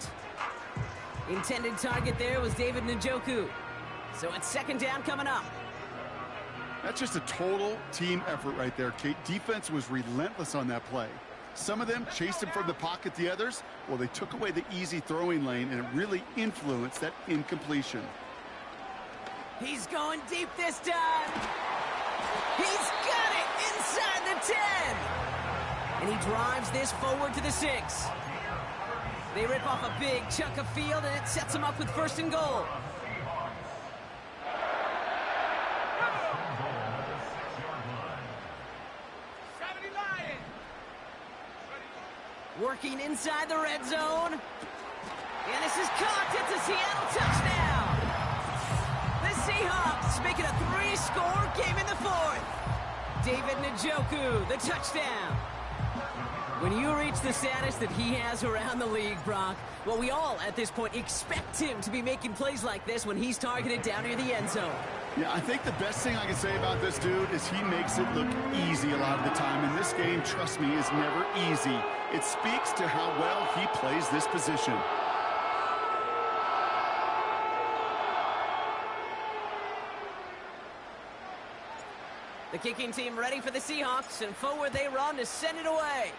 Intended target there was David Njoku. So it's 2nd down coming up. That's just a total team effort right there, Kate. Defense was relentless on that play. Some of them chased him from the pocket. The others, well, they took away the easy throwing lane, and it really influenced that incompletion. He's going deep this time. He's got it inside the 10. And he drives this forward to the 6. They rip off a big chunk of field, and it sets them up with 1st and goal. Working inside the red zone. And this is caught. It's a Seattle touchdown. The Seahawks making a 3-score game in the 4th. David Njoku, the touchdown. When you reach the status that he has around the league, Brock, well, we all at this point expect him to be making plays like this when he's targeted down near the end zone. Yeah, I think the best thing I can say about this dude is he makes it look easy a lot of the time. And this game, trust me, is never easy. It speaks to how well he plays this position. The kicking team ready for the Seahawks, and forward they run to send it away.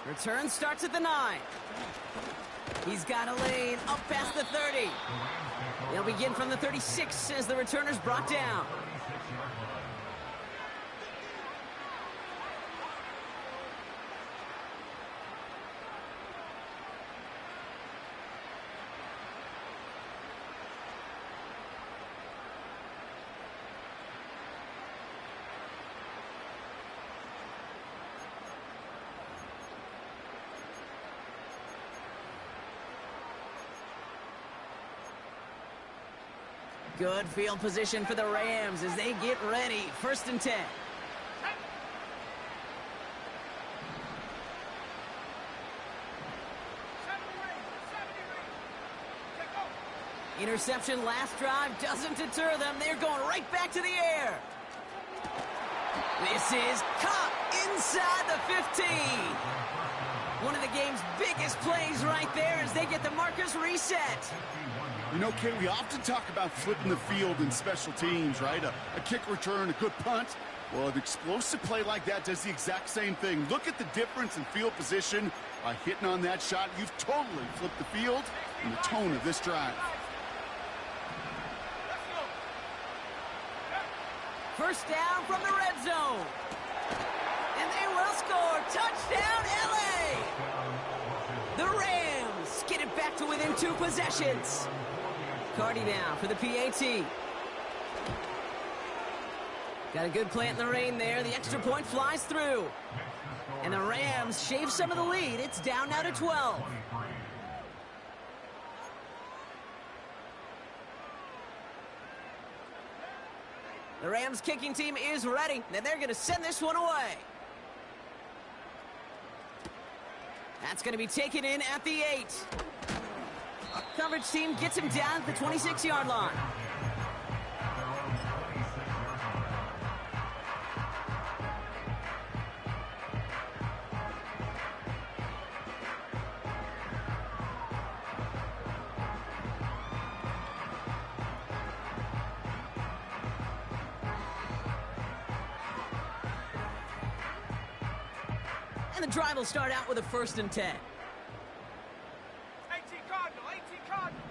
Return starts at the 9. He's got a lane up past the 30. They'll begin from the 36 as the returner's brought down. Good field position for the Rams as they get ready. 1st and 10. Interception last drive doesn't deter them. They're going right back to the air. This is caught inside the 15. One of the game's biggest plays right there as they get the markers reset. You know, Kay, we often talk about flipping the field in special teams, right? A kick return, a good punt. Well, an explosive play like that does the exact same thing. Look at the difference in field position. By hitting on that shot, you've totally flipped the field and the tone of this drive. First down from the red zone. And they will score. Touchdown, LA! The Rams get it back to within 2 possessions. Cardi now for the PAT. Got a good plant in the rain there. The extra point flies through. And the Rams shave some of the lead. It's down now to 12. The Rams kicking team is ready. And they're going to send this one away. That's going to be taken in at the 8. Coverage team gets him down at the 26-yard line. And the drive will start out with a 1st and 10. 18 Cardinal, 18 Cardinal.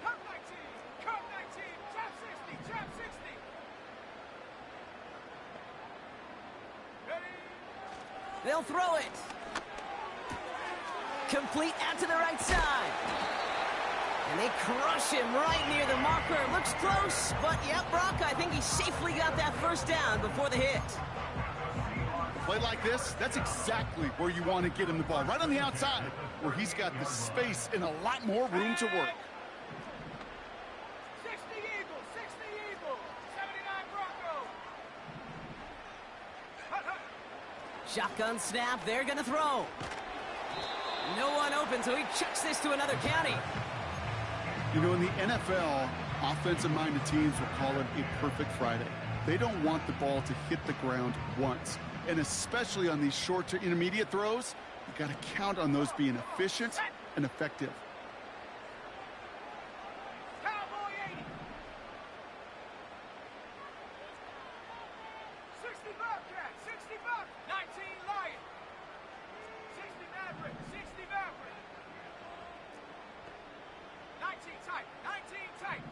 Curve 19, curve 19, trap 60, trap 60. Ready? They'll throw it. Complete out to the right side. And they crush him right near the marker. Looks close, but yep, Brock, I think he safely got that 1st down before the hit. Play like this, that's exactly where you want to get him the ball. Right on the outside, where he's got the space and a lot more room to work. 60 Eagles, 60 Eagles, 79 Broncos. Hut, hut. Shotgun snap, they're going to throw. No one open, so he chucks this to another county. You know, in the NFL, offensive-minded teams will call it a perfect Friday. They don't want the ball to hit the ground once. And especially on these short to intermediate throws, you got to count on those being efficient and effective. Cowboy 80. 60 Bobcat, 60 Buck, 19 Lion. 60 Maverick, 60 Maverick. tight. 19 tight.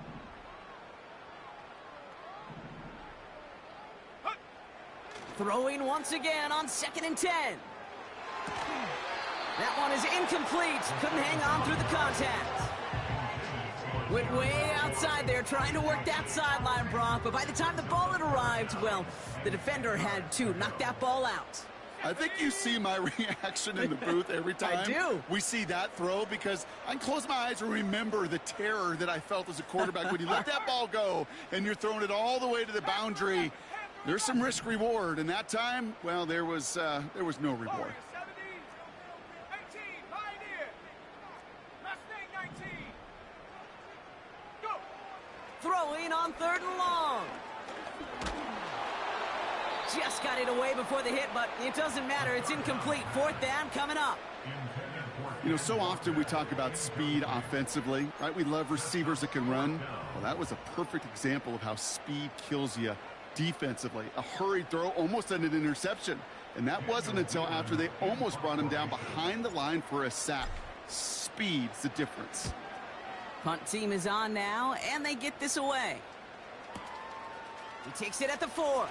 Throwing once again on 2nd and 10. That one is incomplete. Couldn't hang on through the contact. Went way outside there trying to work that sideline, Brock. But by the time the ball had arrived, well, the defender had to knock that ball out. I think you see my reaction in the booth every time I do. we see that throw, because I can close my eyes and remember the terror that I felt as a quarterback when you let that ball go and you're throwing it all the way to the boundary. There's some risk reward, and that time, well, there was no reward. 18, Pioneer. Mustang 19. Go. Throwing on 3rd and long. Just got it away before the hit, but it doesn't matter. It's incomplete. 4th down coming up. You know, so often we talk about speed offensively, right? We love receivers that can run. Well, that was a perfect example of how speed kills you defensively. A hurried throw, almost an interception. And that wasn't until after they almost brought him down behind the line for a sack. Speed's the difference. Punt team is on now, and they get this away. He takes it at the 4.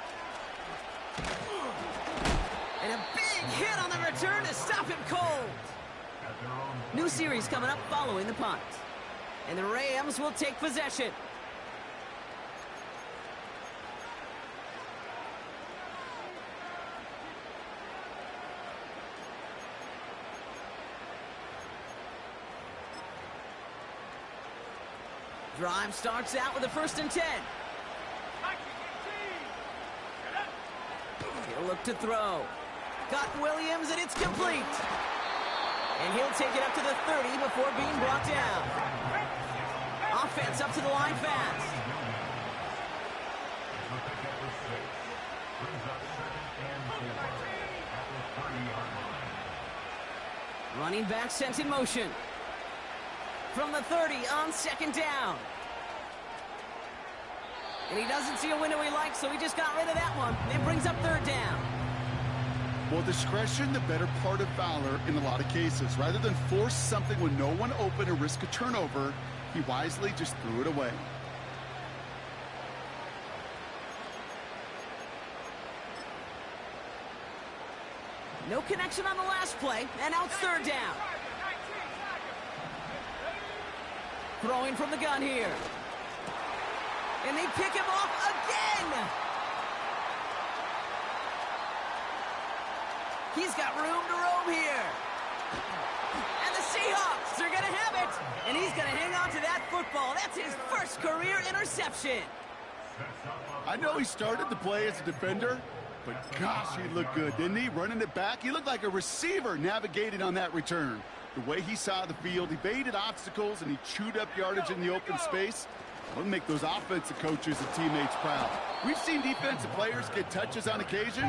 And a big hit on the return to stop him cold. New series coming up following the punt. And the Rams will take possession. Drive starts out with a 1st and 10. He'll look to throw. Got Williams, and it's complete. And he'll take it up to the 30 before being brought down. Offense up to the line fast. Running back sent in motion. From the 30 on 2nd down. And he doesn't see a window he likes, so he just got rid of that one. It brings up 3rd down. Well, discretion, the better part of valor in a lot of cases. Rather than force something when no one open or risk a turnover, he wisely just threw it away. No connection on the last play, and now it's 3rd down. Throwing from the gun here. And they pick him off again. He's got room to roam here. And the Seahawks are going to have it. And he's going to hang on to that football. That's his first career interception. I know he started the play as a defender, but gosh, he looked good, didn't he? Running it back, he looked like a receiver navigating on that return. The way he saw the field, he baited obstacles, and he chewed up yardage in the open space. It'll make those offensive coaches and teammates proud. We've seen defensive players get touches on occasion.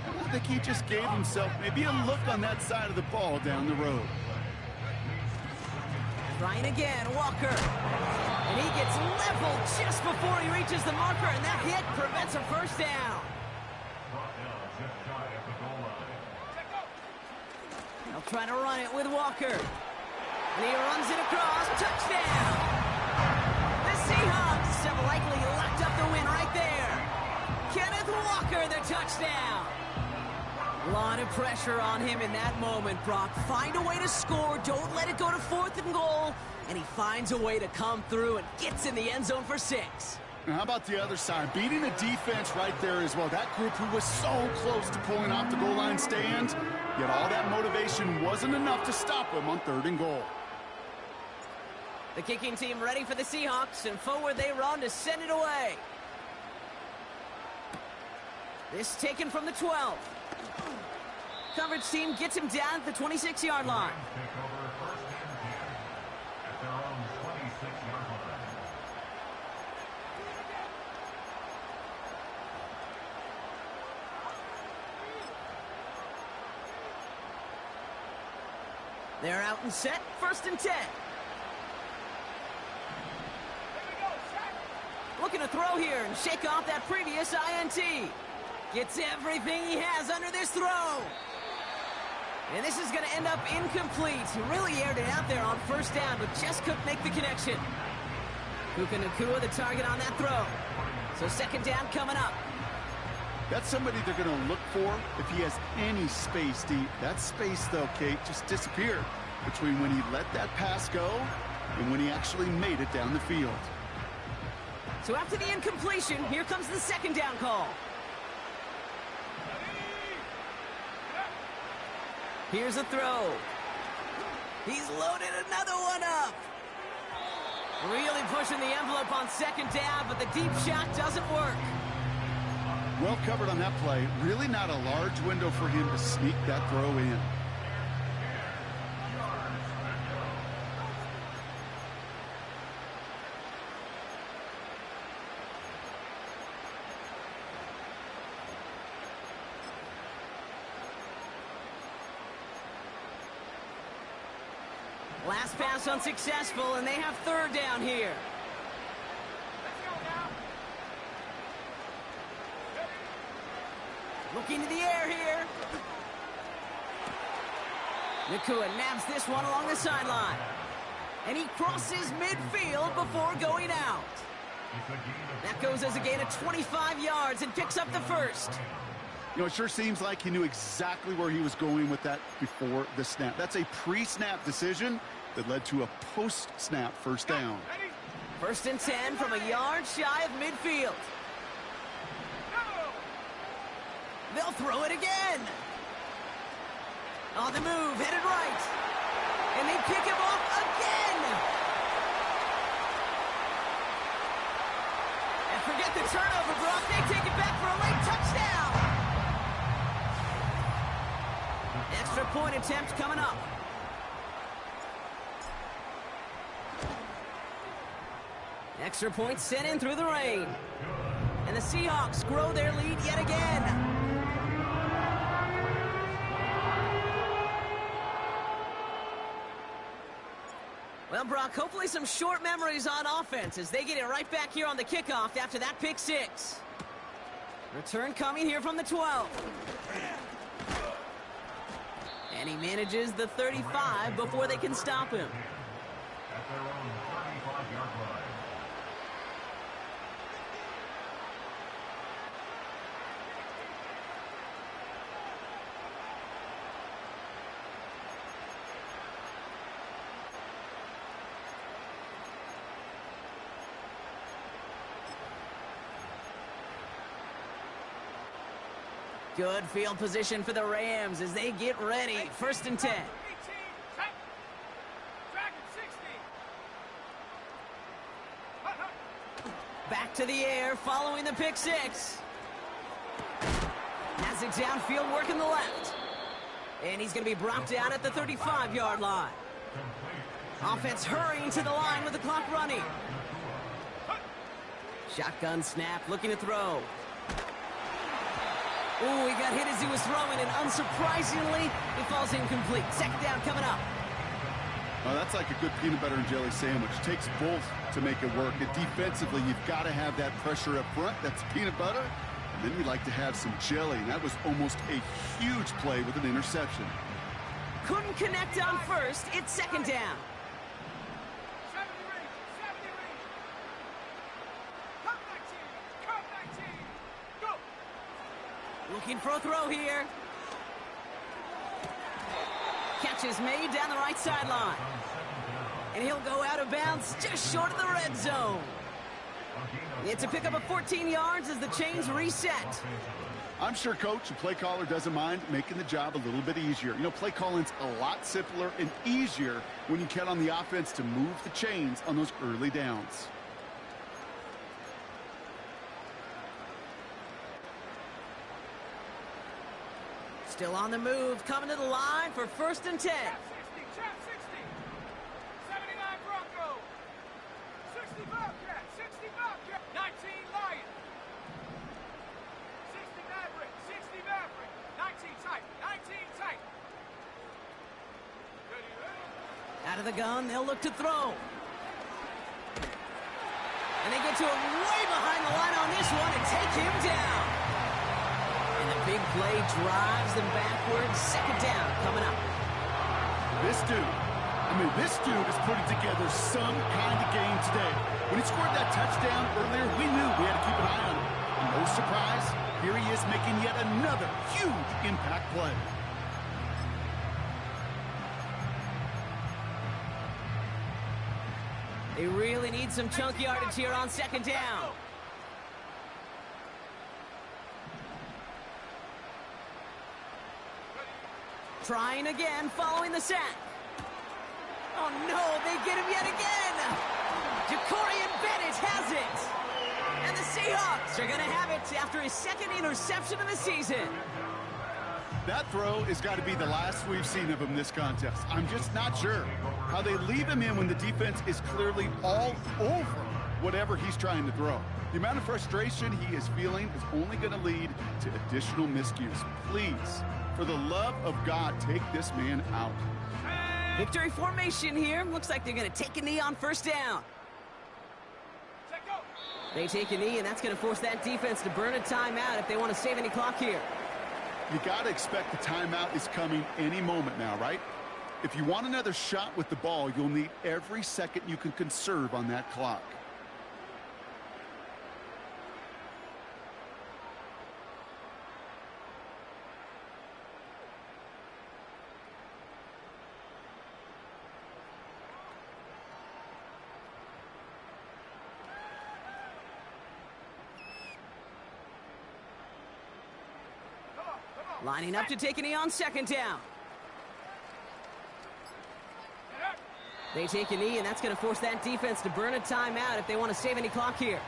I think he just gave himself maybe a look on that side of the ball down the road. Trying again, Walker. And he gets leveled just before he reaches the marker, and that hit prevents a 1st down. They'll try to run it with Walker. And he runs it across. Touchdown! The Seahawks have likely locked up the win right there. Kenneth Walker, the touchdown. A lot of pressure on him in that moment, Brock. Find a way to score. Don't let it go to 4th and goal. And he finds a way to come through and gets in the end zone for 6. Now, how about the other side? Beating the defense right there as well. That group who was so close to pulling off the goal line stand, yet all that motivation wasn't enough to stop them on 3rd and goal. The kicking team ready for the Seahawks, and forward they run to send it away. This taken from the 12. Coverage team gets him down at the 26-yard line. They're out and set, 1st and 10. Looking to throw here and shake off that previous INT. Gets everything he has under this throw. And this is going to end up incomplete. He really aired it out there on first down, but just couldn't make the connection. Puka Nacua, the target on that throw. So second down coming up. That's somebody they're going to look for if he has any space deep. That space, though, Kate, just disappeared between when he let that pass go and when he actually made it down the field. So after the incompletion, here comes the second down call. Here's a throw. He's loaded another one up. Really pushing the envelope on second down, but the deep shot doesn't work. Well covered on that play. Really not a large window for him to sneak that throw in. Last pass unsuccessful, and they have third down here. Let's go now. Looking to the air here. Nacua nabs this one along the sideline. And he crosses midfield before going out. That goes as a gain of 25 yards and picks up the first. You know, it sure seems like he knew exactly where he was going with that before the snap. That's a pre-snap decision that led to a post-snap first down. Ready? First and 10 from a yard shy of midfield. Go! They'll throw it again. On the move, headed right. And they pick him off again. And forget the turnover, Brock. They take it back for a late touchdown. Extra point attempt coming up. Extra point sent in through the rain. And the Seahawks grow their lead yet again. Well, Brock, hopefully some short memories on offense as they get it right back here on the kickoff after that pick six. Return coming here from the 12. And he manages the 35 before they can stop him. At their own 35-yard line. Good field position for the Rams as they get ready. First and 10. 18, tight. Dragon 60. Back to the air following the pick six. Has it downfield working the left. And he's going to be brought down at the 35-yard line. Offense hurrying to the line with the clock running. Shotgun snap, looking to throw. Ooh, he got hit as he was throwing, and unsurprisingly, he falls incomplete. Second down coming up. Oh, that's like a good peanut butter and jelly sandwich. It takes both to make it work. And defensively, you've got to have that pressure up front. That's peanut butter. And then you like to have some jelly. And that was almost a huge play with an interception. Couldn't connect on first. It's second down. 70 ring. 70 ring. Come 19. Come 19. Go. Looking for a throw here. Catch is made down the right sideline. And he'll go out of bounds just short of the red zone. It's a pickup of 14 yards as the chains reset. I'm sure coach and play caller doesn't mind making the job a little bit easier. You know, play calling's a lot simpler and easier when you count on the offense to move the chains on those early downs. Still on the move, coming to the line for first and 10. Trap 60. Trap 60. 79 Bronco. 60 Bobcat. 60 Bobcat. 19 Lion. 60 Maverick. 60 Maverick. 19 tight. 19 tight. Ready, ready. Out of the gun, they'll look to throw. And they get to him way behind the line on this one and take him down. And the Big play drives them backwards. Second down coming up. This dude is putting together some kind of game today. When he scored that touchdown earlier, we knew we had to keep an eye on him. And no surprise, here he is making yet another huge impact play. They really need some chunk yardage here on second down. Trying again following the sack. Oh no, they get him yet again. Jacorian Bennett has it. And the Seahawks are going to have it after his second interception of the season. That throw has got to be the last we've seen of him this contest. I'm just not sure how they leave him in when the defense is clearly all over whatever he's trying to throw. The amount of frustration he is feeling is only going to lead to additional miscues. Please, for the love of God, take this man out. Victory formation here. Looks like they're going to take a knee on first down. They take a knee, and that's going to force that defense to burn a timeout if they want to save any clock here. You got to expect the timeout is coming any moment now, right? If you want another shot with the ball, you'll need every second you can conserve on that clock. Lining up to take a knee on second down. They take a knee, and that's going to force that defense to burn a timeout if they want to save any clock here.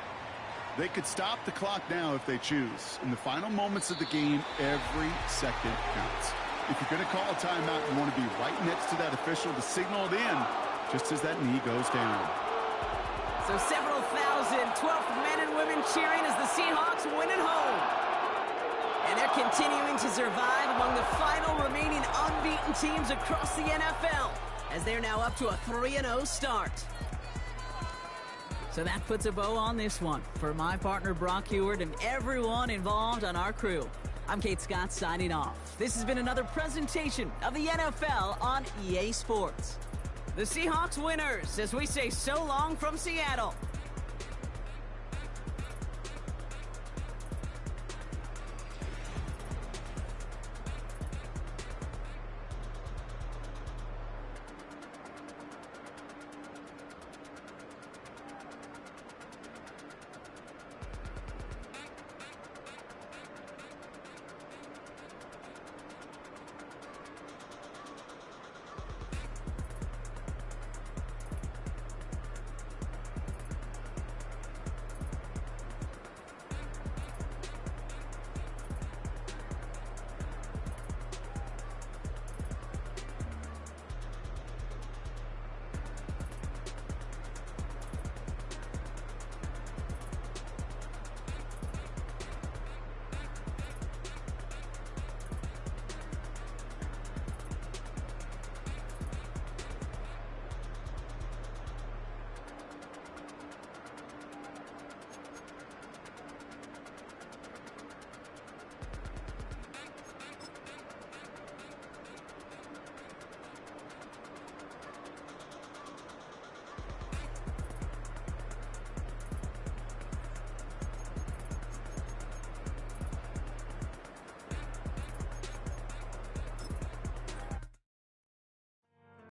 They could stop the clock now if they choose. In the final moments of the game, every second counts. If you're going to call a timeout, you want to be right next to that official to signal it in just as that knee goes down. So several thousand 12th men and women cheering as the Seahawks win at home. And they're continuing to survive among the final remaining unbeaten teams across the NFL, as they're now up to a 3-0 start. So that puts a bow on this one. For my partner Brock Heward and everyone involved on our crew, I'm Kate Scott signing off. This has been another presentation of the NFL on EA Sports. The Seahawks winners, as we say so long from Seattle.